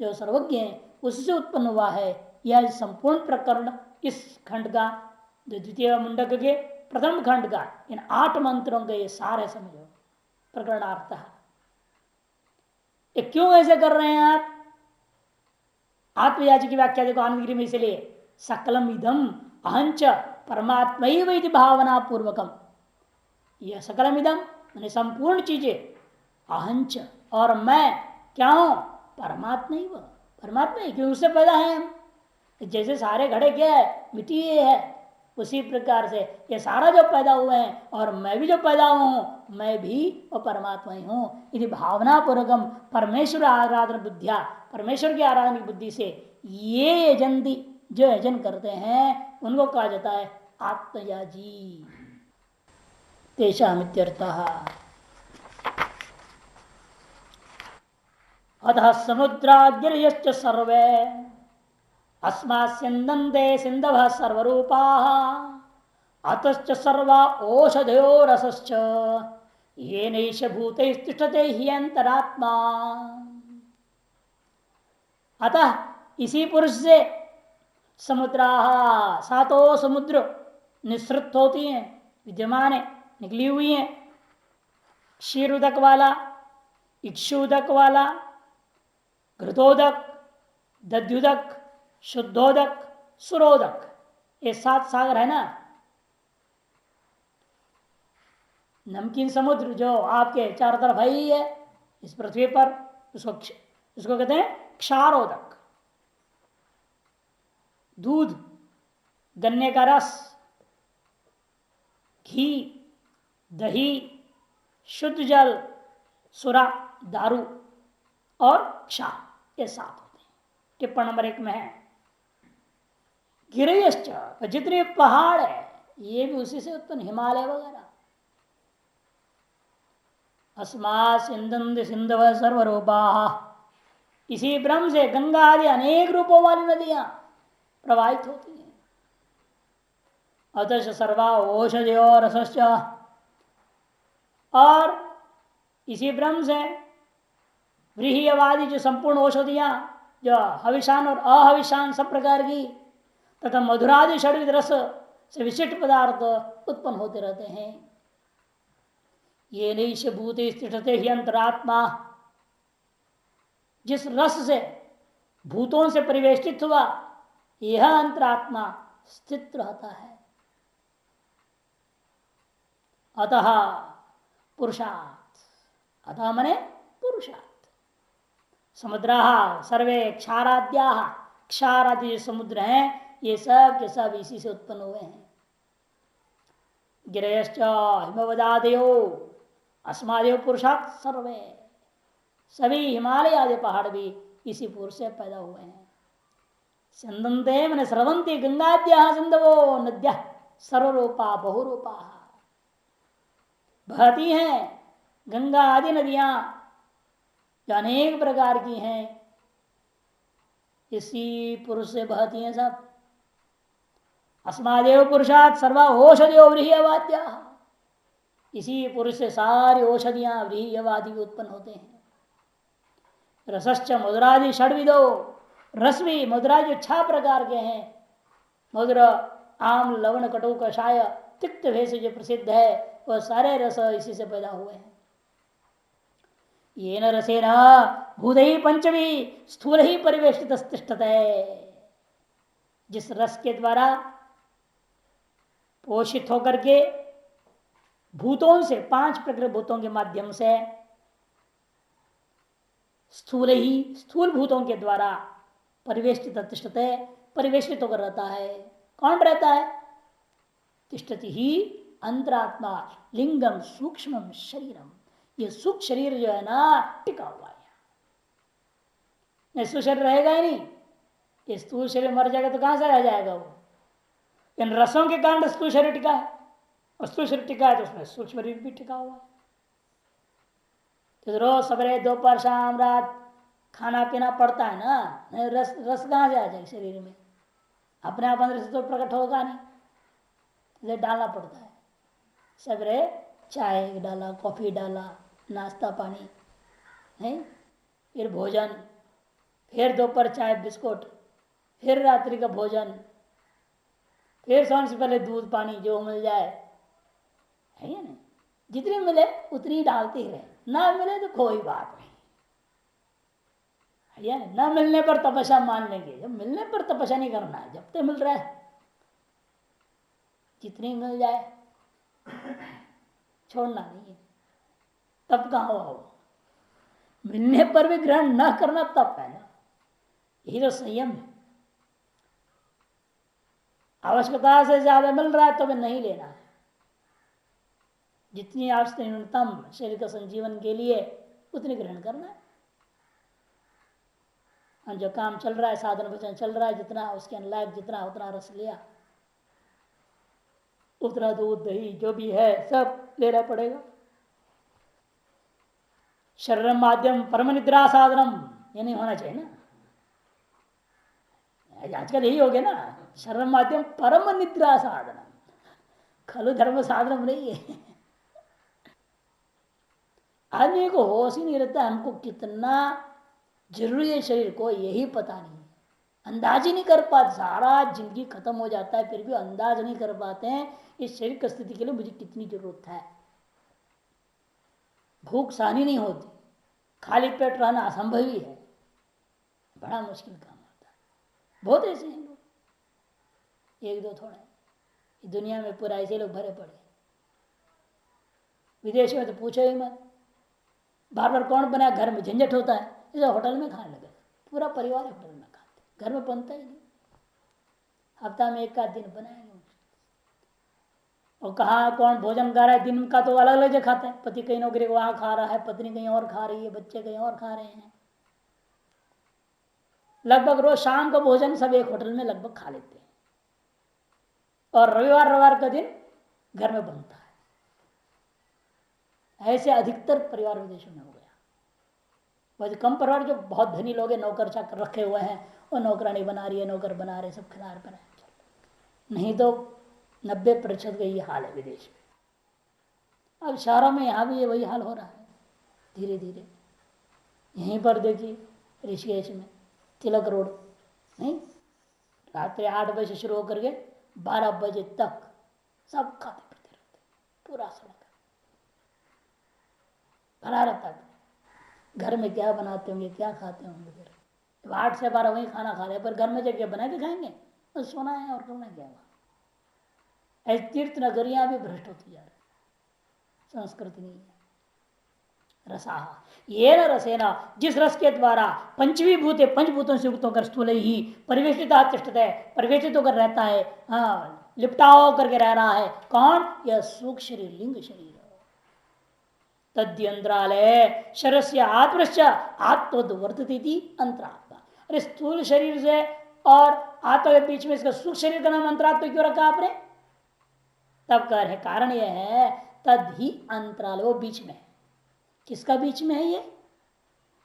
जो सर्वज्ञ है उससे उत्पन्न हुआ है। यह संपूर्ण प्रकरण इस खंड का, जो द्वितीय मुंडक के प्रथम खंड का, इन 8 मंत्रों का ये सार है, समझो प्रकरणार्थ। ये क्यों ऐसे कर रहे हैं आप? आत्मयाजी की व्याख्या देखो आनंदगिरी में, इसलिए सकलम इदम अहंच परमात्मा भावना पूर्वकम, यह सकलम इदम मैंने संपूर्ण चीजें, अहंच और मैं क्या हूं? परमात्मा ही, परमात्मा ही, क्यों उससे पैदा है हम। जैसे सारे घड़े क्या है? मिट्टी है, उसी प्रकार से ये सारा जो पैदा हुए हैं और मैं भी जो पैदा हुआ हूं, मैं भी वो परमात्मा ही हूं। यदि भावना पूर्वकम परमेश्वर आराधना बुद्धिया, परमेश्वर की आराधना की बुद्धि से ये यजंती, जो यजन करते हैं उनको कहा जाता है आत्मयाजी। तेषामित्यर्थः। अतः समुद्राद्यश्च सर्वे अस्मास्यन्दन्ते सिन्धवः सर्वरूपाः अतश्च सर्वा ओषधयो रसश्च येनैष भूतैस्तिष्ठते ह्यन्तरात्मा। अतः इसी पुरुष से समुद्राः, 7 समुद्र निसृत होती हैं, विद्यमान है, निकली हुई हैं। क्षीरोदक वाला, इक्षुदक वाला, घृतोदक, दध्युदक, शुद्धोदक, सुरोदक, ये 7 सागर है ना। नमकीन समुद्र जो आपके चारों तरफ है ही है इस पृथ्वी पर, उसको कहते हैं क्षारोदक। दूध, गन्ने का रस, घी, दही, शुद्ध जल, सुरा, दारू और क्षार, ये 7 होते हैं। टिप्पणी नंबर 1 में है। गिरयश्च, जितने पहाड़ है ये भी उसी से उत्पन्न, हिमालय वगैरह। अस्मात् सिंधु सिंधव सर्वरूपा, इसी ब्रह्म से गंगा आदि अनेक रूपों वाली नदियां प्रवाहित होती हैं। अतः सर्वा औषधयो रसश्च, और इसी ब्रह्म से व्रीहिवादी जो संपूर्ण औषधियां, जो हविषान और अहविषान सब प्रकार की, तथा मधुरादि षड्विध रस से विशिष्ट पदार्थ उत्पन्न होते रहते हैं। ये नैष भूते स्थिते ही अंतरात्मा, जिस रस से भूतों से परिवेष्टित हुआ यह अंतरात्मा स्थित रहता है। अतः पुरुषार्थ, अतः मने पुरुषार्थ। समुद्र सर्वे क्षाराद्या, क्षारादि समुद्र हैं ये सब के सब इसी से उत्पन्न हुए हैं। गिरयश्च हिमवदादयो अस्मादेव पुरुषार्थ सर्वे, सभी हिमालय आदि पहाड़ भी इसी पुरुष से पैदा हुए हैं। संदंते मन स्रवंती गंगाद्या सिंधवो नद्या सर्वरूपा बहुरूपा, बहती हैं गंगा आदि नदियां जो अनेक प्रकार की हैं, इसी पुरुष से बहती हैं सब। अस्मादेव पुरुषात् सर्वा औषधियो व्रीहवाद्या, इसी पुरुष से सारी औषधियां व्रीहवादि उत्पन्न होते हैं। रसश्च मधुरादि षड्विदो, रस भी मधुरा जो 6 प्रकार के हैं, मधुर आम लवण कटु कषाय तिक्त भेष जो प्रसिद्ध है, वह सारे रस इसी से पैदा हुए हैं। ये न रसेन भूदही पंचमी स्थूल ही परिवेशित तिष्ठते, जिस रस के द्वारा पोषित होकर के भूतों से 5 प्रकृत भूतों के माध्यम से स्थूल ही स्थूल भूतों के द्वारा परिवेष्टित तिष्ठते, परिवेष्टित होकर रहता है। कौन रहता है? तिष्ठति ही अंतरात्मा लिंगम सूक्ष्म शरीरम, ये सूक्ष्म शरीर जो है ना टिका हुआ है। नहीं स्थूल शरीर रहेगा ही नहीं, ये स्थूल शरीर मर जाएगा तो कहां से रह जाएगा वो? इन रसों के कारण स्थूल शरीर टिका है, और स्थूल शरीर टिका है तो उसमें सूक्ष्म शरीर भी टिका हुआ है। तो रोज सवेरे दोपहर शाम रात खाना पीना पड़ता है ना, रस रस कहां से आ जाए शरीर में? अपने आप अंदर से तो प्रकट होगा नहीं, इसे डालना पड़ता है। सवेरे चाय डाला, कॉफी डाला, नाश्ता पानी नहीं, फिर भोजन, फिर दोपहर चाय बिस्कुट, फिर रात्रि का भोजन, फिर सोने से पहले दूध पानी जो मिल जाए है या नहीं, जितनी मिले उतनी डालते ही रहे, ना मिले तो कोई बात नहीं है या नहीं। ना मिलने पर तपस्या मान लेंगे, जब मिलने पर तपस्या नहीं करना है, जब तक मिल रहा है जितनी मिल जाए छोड़ना नहीं है। तब कहाँ हुआ हो? मिलने पर भी ग्रहण न करना तब है ना, यही तो संयम है। आवश्यकता से ज्यादा मिल रहा है तो भी नहीं लेना है, जितनी आवश्यक न्यूनतम शरीर का संजीवन के लिए उतनी ग्रहण करना है। और जो काम चल रहा है, साधन भजन चल रहा है, जितना उसके लायक जितना उतना रस लिया, उतना दूध दही जो भी है सब लेना पड़ेगा। शरीर माध्यम परम निद्रा साधनम, ये नहीं होना चाहिए ना, आजकल यही हो गया ना, शरीर माध्यम परम निद्रा साधनम, खलु धर्म साधनम नहीं है। आदमी को होश ही नहीं रहता हमको कितना जरूरी है शरीर को, यही पता नहीं, अंदाज ही नहीं कर पाते। सारा जिंदगी खत्म हो जाता है फिर भी अंदाज नहीं कर पाते हैं इस शरीर की स्थिति के लिए मुझे कितनी जरूरत है। भूख सहनी नहीं होती, खाली पेट रहना असंभव ही है, बड़ा मुश्किल काम होता है। बहुत ऐसे हैं लोग, एक दो थोड़े, दुनिया में पूरा ऐसे लोग भरे पड़े। विदेश में तो पूछो ही मत, बार बार कौन बनाया, घर में झंझट होता है, इसे होटल में खाने लगे, पूरा परिवार होटल में खाते, घर में बनता ही नहीं। हफ्ता में 1 आध दिन बनाएंगे, और कहाँ कौन भोजन खा रहा है, दिन का तो अलग अलग जगह खाते हैं। पति कहीं नौकरी वहां खा रहा है, पत्नी कहीं और खा रही है, बच्चे कहीं और खा रहे हैं। लगभग रोज शाम का भोजन सब एक होटल में लगभग खा लेते हैं, और रविवार का दिन घर में बनता है। ऐसे अधिकतर परिवार विदेशों में हो गया। वैसे कम परिवार जो बहुत धनी लोग हैं, नौकर चाकर रखे हुए हैं, वो नौकरानी बना रही है, नौकर बना रहे, सब खिला रहे, नहीं तो 90% का ये हाल है विदेश में। अब शहरों में यहाँ भी ये वही हाल हो रहा है धीरे धीरे। यहीं पर देखिए ऋषिकेश में तिलक रोड नहीं, रात्रि 8 बजे से शुरू होकर के 12 बजे तक सब खाते पीते रहते, पूरा सड़क भरा रहता है। घर में क्या बनाते होंगे, क्या खाते होंगे, फिर 8 से 12 वही खाना खा रहे, पर घर में जगह बना के खाएंगे, तो सोना है और करना क्या हुआ। ऐसी तीर्थ नगरियां भी भ्रष्ट होती जा रही, संस्कृति नहीं है। रसा ये न रसेना, जिस रस के द्वारा पंचवी भूते पंचभूतों से युक्त होकर स्थूल ही परिवेशित तिष्ठते, परिवेशित होकर रहता है, हाँ लिपटा करके रह रहा है। कौन? यह सूक्ष्म शरीर, लिंग शरीर। तद्यंतरालय शरस्य आत्मश्च आत्मद वर्तती अंतरात्मा। अरे स्थूल शरीर से और आत्मा के बीच में इसका सूक्ष्म शरीर का नाम अंतरात्मा क्यों रखा आपने? तब कह रहे कारण यह है तद ही अंतराल, वो बीच में है। किसका बीच में है? ये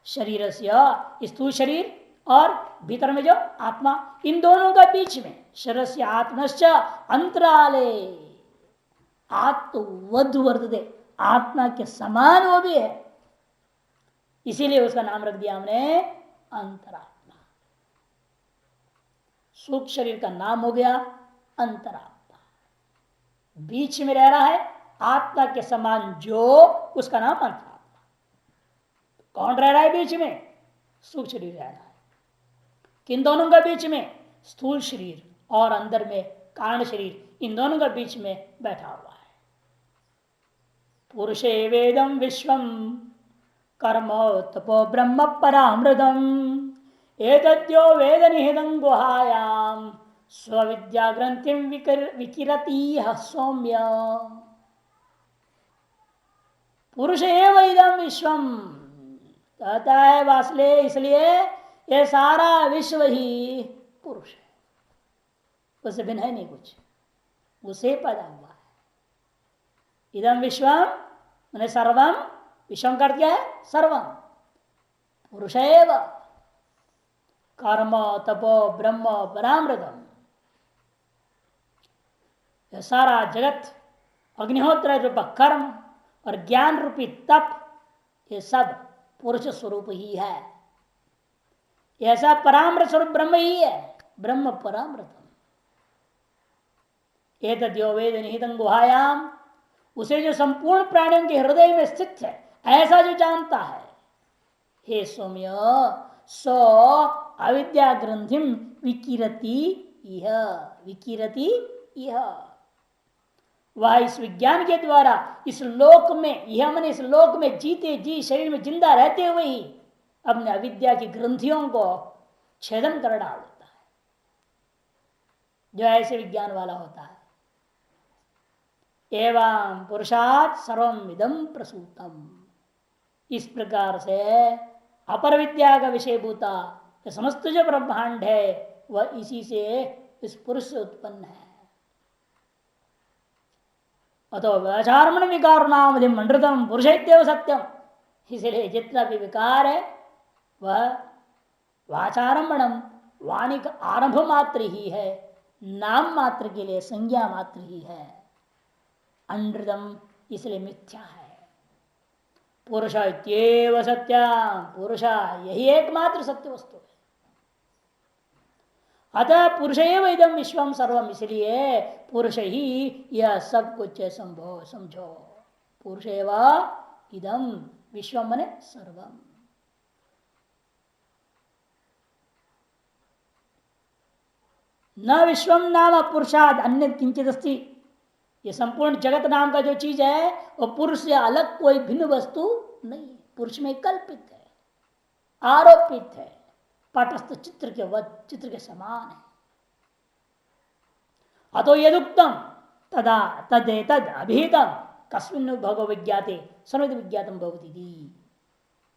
शरीर से स्थूल शरीर और भीतर में जो आत्मा, इन दोनों का बीच में शरीर से आत्मश्च अंतराले आत्मवध वर्तते, आत्मा के समान वो भी है, इसीलिए उसका नाम रख दिया हमने अंतरात्मा। सूक्ष्म शरीर का नाम हो गया अंतरात्मा, बीच में रह रहा है आत्मा के समान जो, उसका नाम अंतरात्मा। कौन रह रहा है बीच में? सूक्ष्म शरीर रह रहा है। किन दोनों का बीच में? स्थूल शरीर और अंदर में कारण शरीर, इन दोनों का बीच में बैठा हुआ है। पुरुषे वेदम विश्वम कर्म तपो ब्रह्म परामृतम एतद्यो वेद निहितं गुहायाम स्विद्या ग्रंथि विकिरती सौम्य। पुरुष एव इदम विश्वम, कहता है वासले, इसलिए ये सारा विश्व ही पुरुष है, उससे भिन्न है नहीं कुछ, उसे पैदा हुआ है। इदम विश्वम मैंने सर्वम, विश्वम कर दिया है सर्वम, पुरुष एव कर्म तपो ब्रह्म परामृतम। यह सारा जगत अग्निहोत्र रूप कर्म और ज्ञान रूपी तप, ये सब पुरुष स्वरूप ही है। ऐसा परामृत स्वरूप ब्रह्म ही है, ब्रह्म परामृतम। एतद्यो वेद निहितं गुहायाम, उसे जो संपूर्ण प्राणियों के हृदय में स्थित है, ऐसा जो जानता है, हे सौम्य सो अविद्या ग्रंथिम विकिरती यह, विकिरती यह, वह इस विज्ञान के द्वारा इस लोक में, यह मैंने इस लोक में जीते जी शरीर में जिंदा रहते हुए ही अपने अविद्या की ग्रंथियों को छेदन कर डाल देता है, जो ऐसे विज्ञान वाला होता है। एवं पुरुषात् सर्वम इदं प्रसूतम, इस प्रकार से अपर विद्या का विषय भूता समस्त जो ब्रह्मांड है वह इसी से, इस पुरुष से उत्पन्न है। अतो व्याचारमण विकार नाम मंडृतम पुरुषैत्येव सत्यम, इसलिए जितना भी विकार है वह वाचारंभणम, वाणी का आरंभ मात्र ही है, नाम मात्र के लिए संज्ञा मात्र ही है। अंडृतम इसलिए मिथ्या है। पुरुष इत्येव सत्यम, पुरुष यही एकमात्र सत्य वस्तु है। अतः पुरुष एव इदम विश्वम सर्वम, इसलिए पुरुष ही यह सब कुछ संभव, समझो। पुरुष एव इदम विश्वम मने सर्वम। न विश्वम नाम पुरुषाद अन्य किंचित अस्ति, ये संपूर्ण जगत नाम का जो चीज है वो पुरुष से अलग कोई भिन्न वस्तु नहीं, पुरुष में कल्पित है, आरोपित है, पाटस्थ चित्र के वध, चित्र के समान है। अतो यदुक्तम तदा तदेतद अभिहितम कस्मिन् भगो विज्ञाते सर्वद विज्ञातम भवति,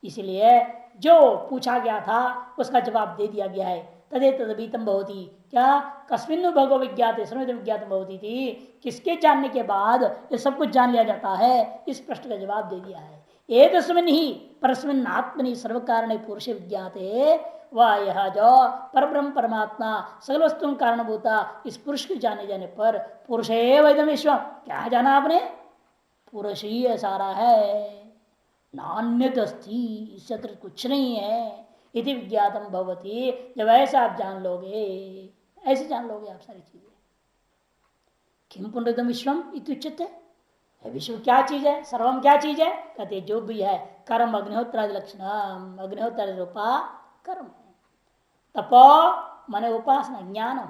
इसलिए जो पूछा गया था उसका जवाब दे दिया गया है। तदेतद अभिहितम भवति, क्या? कस्मिन् भगो विज्ञाते सर्वद विज्ञातम भवति थी, किसके जानने के बाद ये सब कुछ जान लिया जाता है, इस प्रश्न का जवाब दे दिया है। एतस्मिन् ही परस्मिन् आत्मनि सर्व कारणे पुरुषे विज्ञाते, वह यह जो परब्रह्म परमात्मा सकल वस्तुओं कारणभूता इस पुरुष के जाने जाने पर पुरुष एव इदं विश्वम, क्या जाना आपने? पुरुष ही है सारा है, नान्यत अस्ति, इससे कुछ नहीं है। इति विज्ञातम भवति, जब ऐसा आप जान लोगे, ऐसे जान लोगे आप सारी चीजें। किम पुनरिदम विश्वम इत्युच्यते, विश्व क्या चीज है, सर्वम क्या चीज है? कहते जो भी है कर्म अग्निहोत्रादि लक्षणम, अग्निहोत्रादि रूपा कर्म है। तपो माने उपासना, ज्ञानम,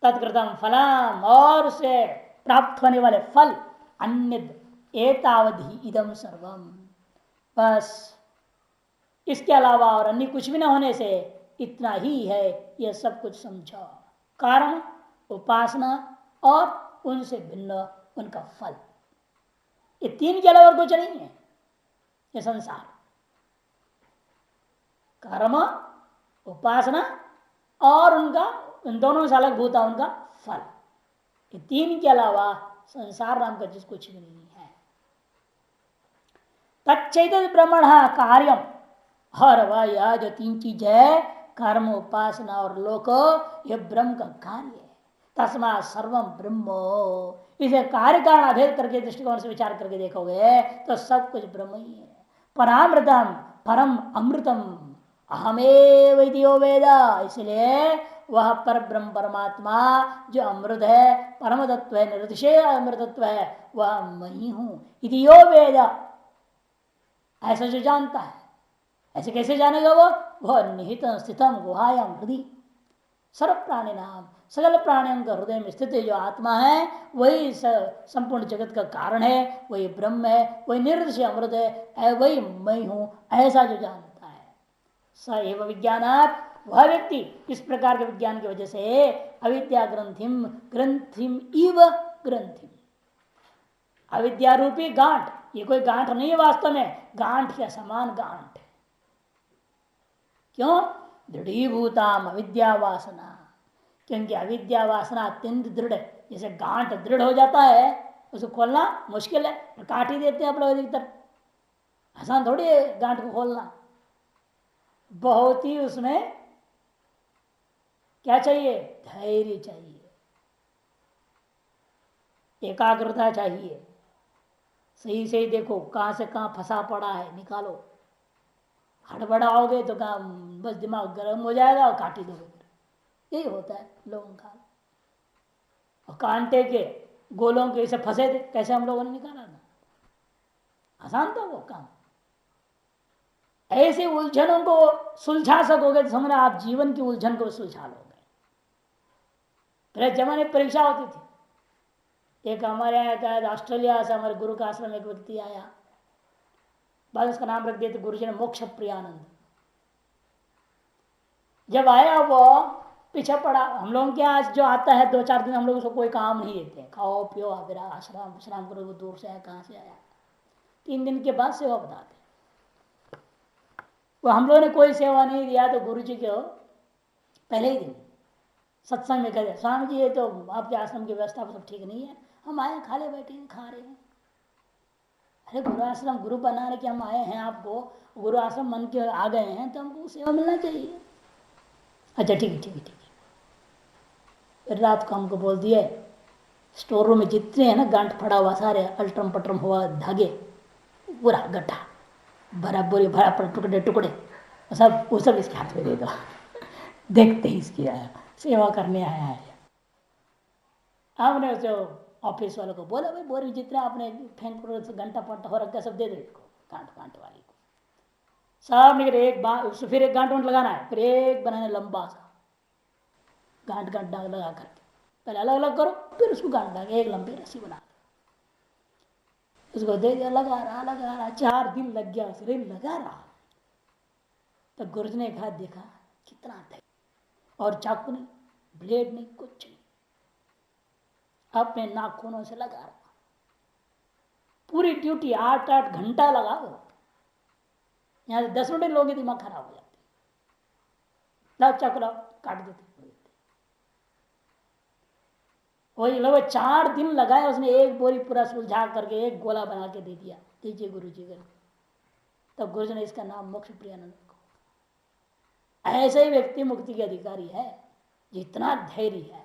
तत्कृतम फलम, और उसे प्राप्त होने वाले फल, अन्य एतावधि इदम सर्वम, बस इसके अलावा और अन्य कुछ भी न होने से इतना ही है, यह सब कुछ समझो। कारण, उपासना और उनसे भिन्न उनका फल, ये तीन के अलावा और कुछ नहीं है ये संसार। कर्म, उपासना और उनका, उन दोनों से अलग भूता उनका फल, ये तीन के अलावा संसार नाम का चीज कुछ भी नहीं है। तच्चैतन्य ब्रह्मण कार्यम, और वह यह जो तीन चीज है, कर्म, उपासना और लोक, यह ब्रह्म का कार्य है। तस्मा सर्वम ब्रह्म, इसे कार्य कारण अभेद करके दृष्टिकोण से विचार करके देखोगे तो सब कुछ ब्रह्म ही है। परामृतम, परम अमृतम अहमेव इतियो वेद, इसलिए वह पर ब्रह्म परमात्मा जो अमृत है, परम तत्व है, निर्दिशय अमृतत्व है, वह मैं ही हूं। इतियो वेद, ऐसा जो जानता है, ऐसे कैसे जानेगा वह निहित स्थितम गुहायाम हृदय सर्व प्राणी नाम, सकल प्राणियों का हृदय में स्थित जो आत्मा है वही संपूर्ण जगत का कारण है, वही ब्रह्म है, वही निर्दोष अमृत है, वही मैं हूं, ऐसा जो जानता है। स एव विज्ञानात्, वह व्यक्ति इस प्रकार के विज्ञान की वजह से अविद्या ग्रंथिम ग्रंथिम इव ग्रंथिम, अविद्या रूपी गांठ, ये कोई गांठ नहीं है वास्तव में, गांठ के समान गांठ है। क्यों? दृढ़ीभूताम अविद्या वासना, क्योंकि अविद्या वासना अत्यंत दृढ़ है। जैसे गांठ दृढ़ हो जाता है उसको खोलना मुश्किल है, काट ही देते हैं आप लोग अधिकतर, आसान थोड़ी है गांठ को खोलना। बहुत ही उसमें क्या चाहिए? धैर्य चाहिए, एकाग्रता चाहिए। सही सही देखो कहां से कहां फंसा पड़ा है, निकालो। हड़बड़ाओगे तो काम बस दिमाग गर्म हो जाएगा और काट ही दोगे। यही होता है लोगों का। और कांटे के गोलों के ऐसे फंसे थे, कैसे हम लोगों ने निकाला था, आसान था वो काम। ऐसे उलझनों को सुलझा सकोगे तो समझना आप जीवन की उलझन को सुलझा लोगे। पहले जमाने परीक्षा होती थी, एक हमारे यहाँ ऑस्ट्रेलिया से हमारे गुरु का आश्रम एक व्यक्ति आया, बाद उसका नाम रख दिया था गुरु जी ने मोक्ष प्रियानंद। जब आया वो पीछे पड़ा, हम लोग के आज जो आता है 2-4 दिन हम लोग उसको कोई काम नहीं देते, खाओ पियो फिर आश्रम विश्राम करो। वो दूर से आया, कहाँ से आया, 3 दिन के बाद सेवा बताते। वो हम लोगों ने कोई सेवा नहीं दिया तो गुरु जी को पहले ही दिन सत्संग में कहते, स्वामी जी ये तो आपके आश्रम की व्यवस्था सब ठीक नहीं है, हम आए खाले बैठे हैं, खा रहे हैं। अरे गुरु आश्रम गुरु बनाने के हम आए हैं, आपको गुरु आश्रम मन के आ गए हैं तो हमको सेवा मिलना चाहिए। अच्छा ठीक है ठीक है ठीक है। फिर रात को हमको बोल दिए स्टोर रूम में जितने हैं ना गांठ फड़ा हुआ सारे अल्ट्रम पट्रम हुआ धागे पूरा गड्ढा भरा, बोरी भरा टुकड़े टुकड़े सब, वो सब इसके हाथ में दे दो। देखते ही इसकी आया, सेवा करने आया है। हमने जो ऑफिस वालों को बोला भाई बोरी जितने आपने फेंक घंटा पट्टा हो रखा सब दे दो इसको, गांठ गांठ वाली को सब निकले। एक बार फिर एक गांठ लगाना है, फिर एक बनाना लंबा सा गांठ गांठ डाग लगा करके, पहले अलग अलग करो फिर उसको गांठ डाल एक लंबी रस्सी बना दो, उसको दे दिया। लगा रहा 4 दिन लग गया उसे लगा रहा। तो गुरुजी ने कहा देखा कितना धैर्य, और चाकू नहीं, ब्लेड नहीं, कुछ नहीं, अपने नाखूनों से लगा रहा। पूरी ड्यूटी 8-8 घंटा लगा वो, यहां से 10 मिनट लोगों की दिमाग खराब हो जाती, लाओ चाकू लाओ काट देते। वही लगभग 4 दिन लगाए उसने, एक बोरी पूरा सुलझा करके एक गोला बना के दे दिया, दीजिए गुरु जी को। तब गुरु जी ने इसका नाम मोक्ष प्रियानंद को। ऐसे ही व्यक्ति मुक्ति के अधिकारी है जितना धैर्य है,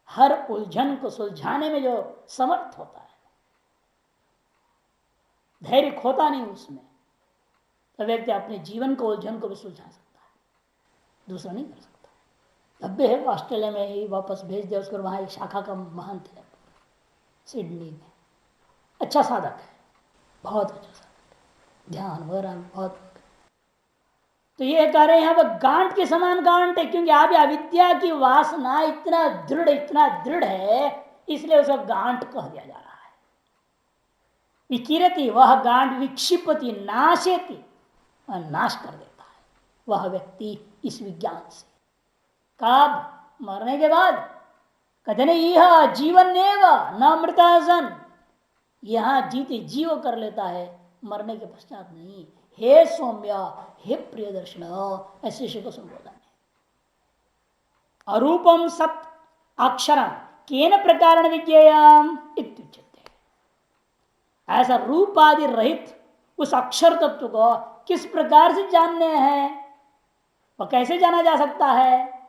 हर उलझन को सुलझाने में जो समर्थ होता है, धैर्य खोता नहीं उसमें, तो व्यक्ति अपने जीवन को उलझन को भी सुलझा सकता है, दूसरा नहीं कर सकता। तब भी है ऑस्ट्रेलिया में ही वापस भेज दिया उसको, वहाँ एक शाखा का महंत है सिडनी में, अच्छा साधक है, बहुत अच्छा साधक, ध्यान वगैरह बहुत। तो ये कह रहे हैं यहाँ पर गांठ के समान गांठ है, क्योंकि आप अविद्या की वासना इतना दृढ़ है, इसलिए उसको गांठ कह दिया जा रहा है। विकिरति वह गांड विक्षिपति नाशेति, नाश कर देता है वह व्यक्ति इस विज्ञान से। कब? मरने के बाद। कहते नहीं यह जीवन न मृता सन, यहां जीते जीव कर लेता है, मरने के पश्चात नहीं। हे सौम्य, हे प्रिय दर्शन, ऐसे शिव को संबोधन है। अरूपम सत अक्षरम केन प्रकार विज्ञेयम इत्युच्यते। ऐसा रूप आदि रहित उस अक्षर तत्व को किस प्रकार से जानने हैं, वह कैसे जाना जा सकता है,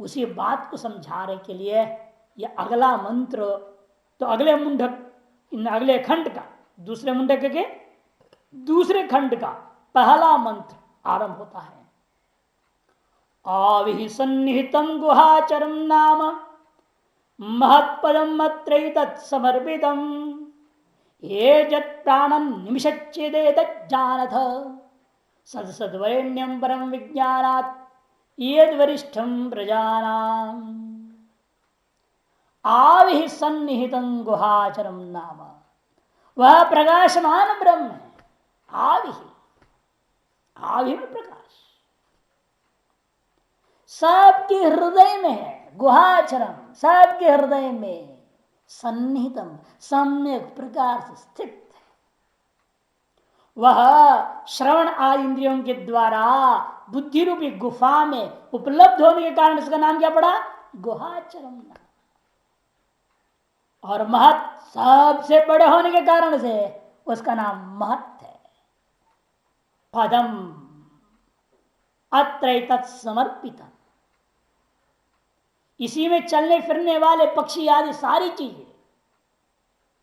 उसी बात को समझाने के लिए यह अगला मंत्र, तो अगले मुंडक, इन अगले खंड का, दूसरे मुंडक के दूसरे खंड का पहला मंत्र आरंभ होता है। आविहि सन्निहितं गुहाचरम नाम महत्पदम अत्रैतत् समर्पितम् ये जत् प्राणं निमिषच्चेदेतत् जानथ सदसद्वरेण्यं परम विज्ञानात् यद् वरिष्ठं प्रजानाम्। आविहि सन्निहितं गुहाचरम नाम, वह प्रकाशमान ब्रह्म है। आविहि, आविहि में प्रकाश सबके हृदय में है। गुहाचरम सबके हृदय में, सन्निहितम सम्यक प्रकार से स्थित है। वह श्रवण आदि इंद्रियों के द्वारा बुद्धि रूपी गुफा में उपलब्ध होने के कारण इसका नाम क्या पड़ा? गुहाचरम। और महत सबसे बड़े होने के कारण से उसका नाम महत है। पदम अत्रैतत् समर्पितम्, इसी में चलने फिरने वाले पक्षी आदि सारी चीजें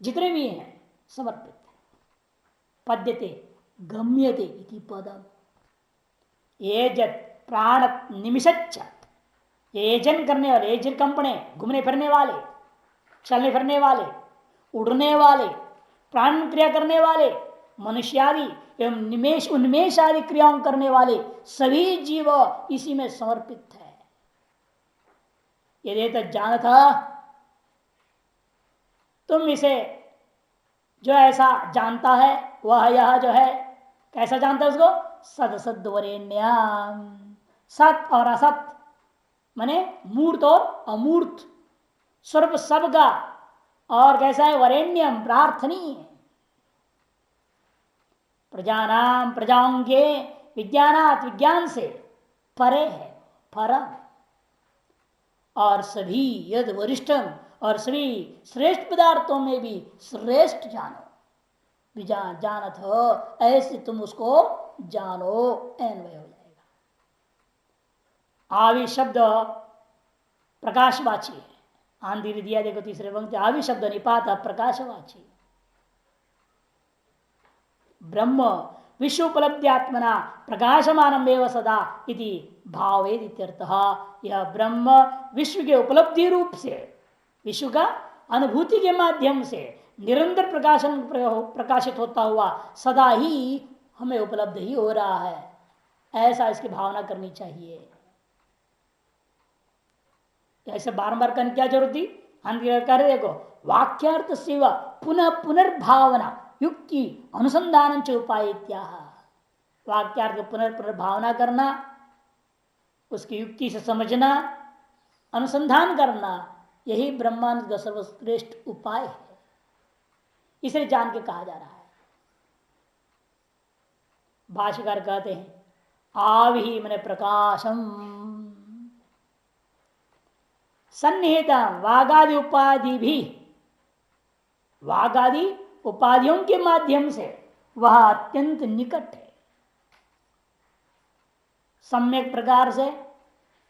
जितने भी हैं समर्पित है। पद्यते गम्यते इति पदम, ये जत प्राण निमिषच्च, एजन करने वाले, एजन कंपने, घूमने फिरने वाले, चलने फिरने वाले, उड़ने वाले, प्राण क्रिया करने वाले, मनुष्य आदि एवं निमेश उन्मेष आदि क्रियाओं करने वाले सभी जीव इसी में समर्पित है। यदि तो जान था तुम इसे, जो ऐसा जानता है वह यह जो है कैसा जानता है उसको? सद सद्वरेण्यम, सत और असत माने मूर्त और अमूर्त स्वरूप सबका, और कैसा है? वरेण्यम, प्रार्थनीय। प्रजानाम, प्रजाओं के, विज्ञानात, विज्ञान से परे है, परम। और सभी यद वरिष्ठम, और सभी श्रेष्ठ पदार्थों में भी श्रेष्ठ जानो। जानत हो ऐसे तुम उसको जानो, अन्वय हो जाएगा। आदि शब्द प्रकाशवाची है। आंधी दिया देखो तीसरे पंक्ति, आदि शब्द निपात प्रकाशवाची। ब्रह्म विश्व उपलब्ध्यात्मना प्रकाशमानम एव सदा इति भावेद इत्यर्थः। यह ब्रह्म विश्व के उपलब्धि रूप से, विश्व का अनुभूति के माध्यम से निरंतर प्रकाशित होता हुआ सदा ही हमें उपलब्ध ही हो रहा है, ऐसा इसकी भावना करनी चाहिए। ऐसे बार करने क्या जरूरत थी? कर देखो, वाक्यार्थ सेवा पुनः पुनर्भावना युक्ति अनुसंधान च उपाय, वाक्यार्थ पुनर्भावना करना, उसकी युक्ति से समझना, अनुसंधान करना, यही ब्रह्मांड का सर्वश्रेष्ठ उपाय है। इसे जान के कहा जा रहा है। भाष्यकार कहते हैं आविहि मने प्रकाशम, सन्निहित वागादि उपाधि भी, वागादि उपाधियों के माध्यम से वह अत्यंत निकट है, सम्यक प्रकार से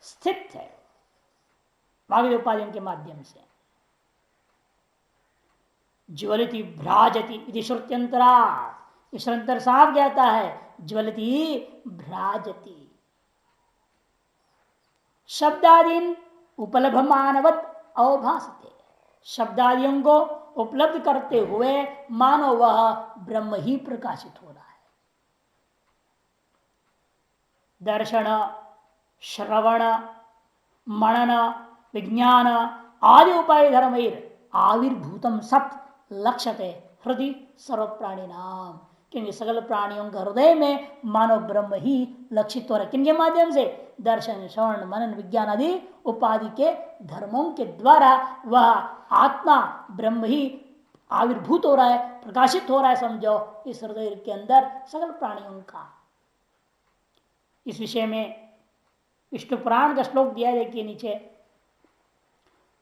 स्थित है। वागादि उपाधियों के माध्यम से ज्वलति भ्राजति इति श्रुत्यंतरा, श्रुत्यंतर साफ कहता है ज्वलति भ्राजति। शब्दादीन उपलब्धमानवत अवभासते, शब्दादियों को उपलब्ध करते हुए मानो वह ब्रह्म ही प्रकाशित हो रहा है। दर्शन, श्रवण, मनन, विज्ञान आदि उपाय धर्म आविर्भूतम सत लक्ष्यते हृदय सर्व प्राणी नाम, क्योंकि सकल प्राणियों का हृदय में मानव ब्रह्म ही लक्षित हो रहा है। किनके माध्यम से? दर्शन श्रवण मनन विज्ञान आदि उपाधि के धर्मों के द्वारा वह आत्मा ब्रह्म ही आविर्भूत हो रहा है, प्रकाशित हो रहा है, समझो इस हृदय के अंदर सकल प्राणियों का। इस विषय में विष्णु पुराण का श्लोक दिया, देखिए नीचे,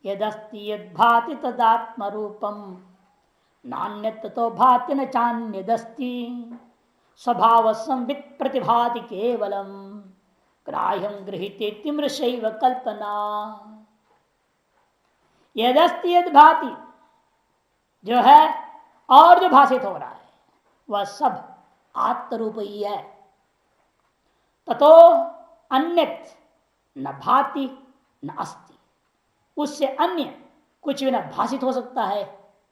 यदस्ति यद्भाति तदात्म रूपम नान्यत् ततो भाति न चान्यदस्ति स्वभाव संवित प्रतिभाति केवलम ग्राह्यं गृहीते मृषैव कल्पना। यदस्ति यद्भाति, जो है और जो भाषित हो रहा है वह सब आत्मरूप ही है। ततो अन्यत् न भाति न अस्ति, उससे अन्य कुछ भी न भाषित हो सकता है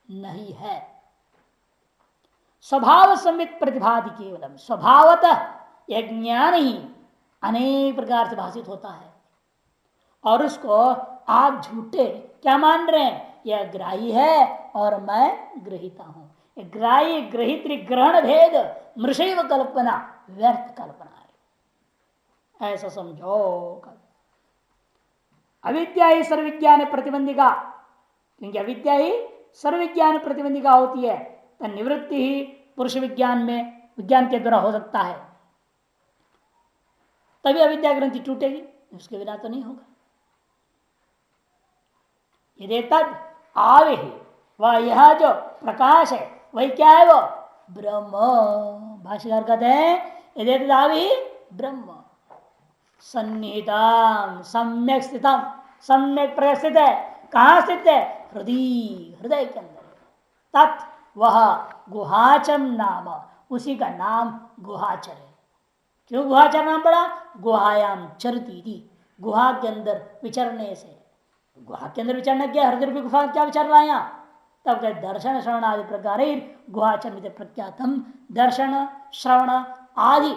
नहीं है। स्वभाव संवित प्रतिभाति केवलम, स्वभावतः यह ज्ञान ही अनेक प्रकार से भाषित होता है और उसको आप झूठे क्या मान रहे हैं? यह ग्राही है और मैं ग्रहिता हूं। ग्राही ग्रहित ग्रहण भेद मृषैव कल्पना, व्यर्थ कल्पना है, ऐसा समझो। अविद्या ही सर्वविज्ञान प्रतिबंधिका, क्योंकि अविद्या ही सर्वविज्ञान प्रतिबंधिका होती है, तो निवृत्ति ही पुरुष विज्ञान में विज्ञान के द्वारा हो सकता है, तभी अविद्या ग्रंथि टूटेगी, उसके बिना तो नहीं होगा। यदि तद आवे ही, वह यह जो प्रकाश है वही क्या है? वो ब्रह्म। भाष्यकार कहते हैं यदि तद आवे ही ब्रह्म सन्निहितम, सम्यक स्थितम, सम्यक स्थित है। कहाँ स्थित है? हृदय, हृदय के अंदर। तत् वह गुहाचम नाम, उसी का नाम गुहाचर है। क्यों गुहाचर नाम पड़ा? गुहायाम चरती थी, गुहा के अंदर विचरने से। गुहा के अंदर विचरने क्या? हृदय रूपी गुफा क्या विचर रहा है यहाँ? तब कहते दर्शन श्रवण आदि प्रकार गुहाचर प्रख्यातम, दर्शन श्रवण आदि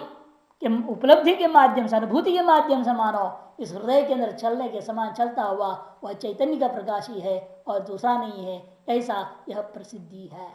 के उपलब्धि के माध्यम से, अनुभूति के माध्यम से मानो इस हृदय के अंदर चलने के समान चलता हुआ वह चैतन्य का प्रकाश ही है और दूसरा नहीं है, ऐसा यह प्रसिद्धि है।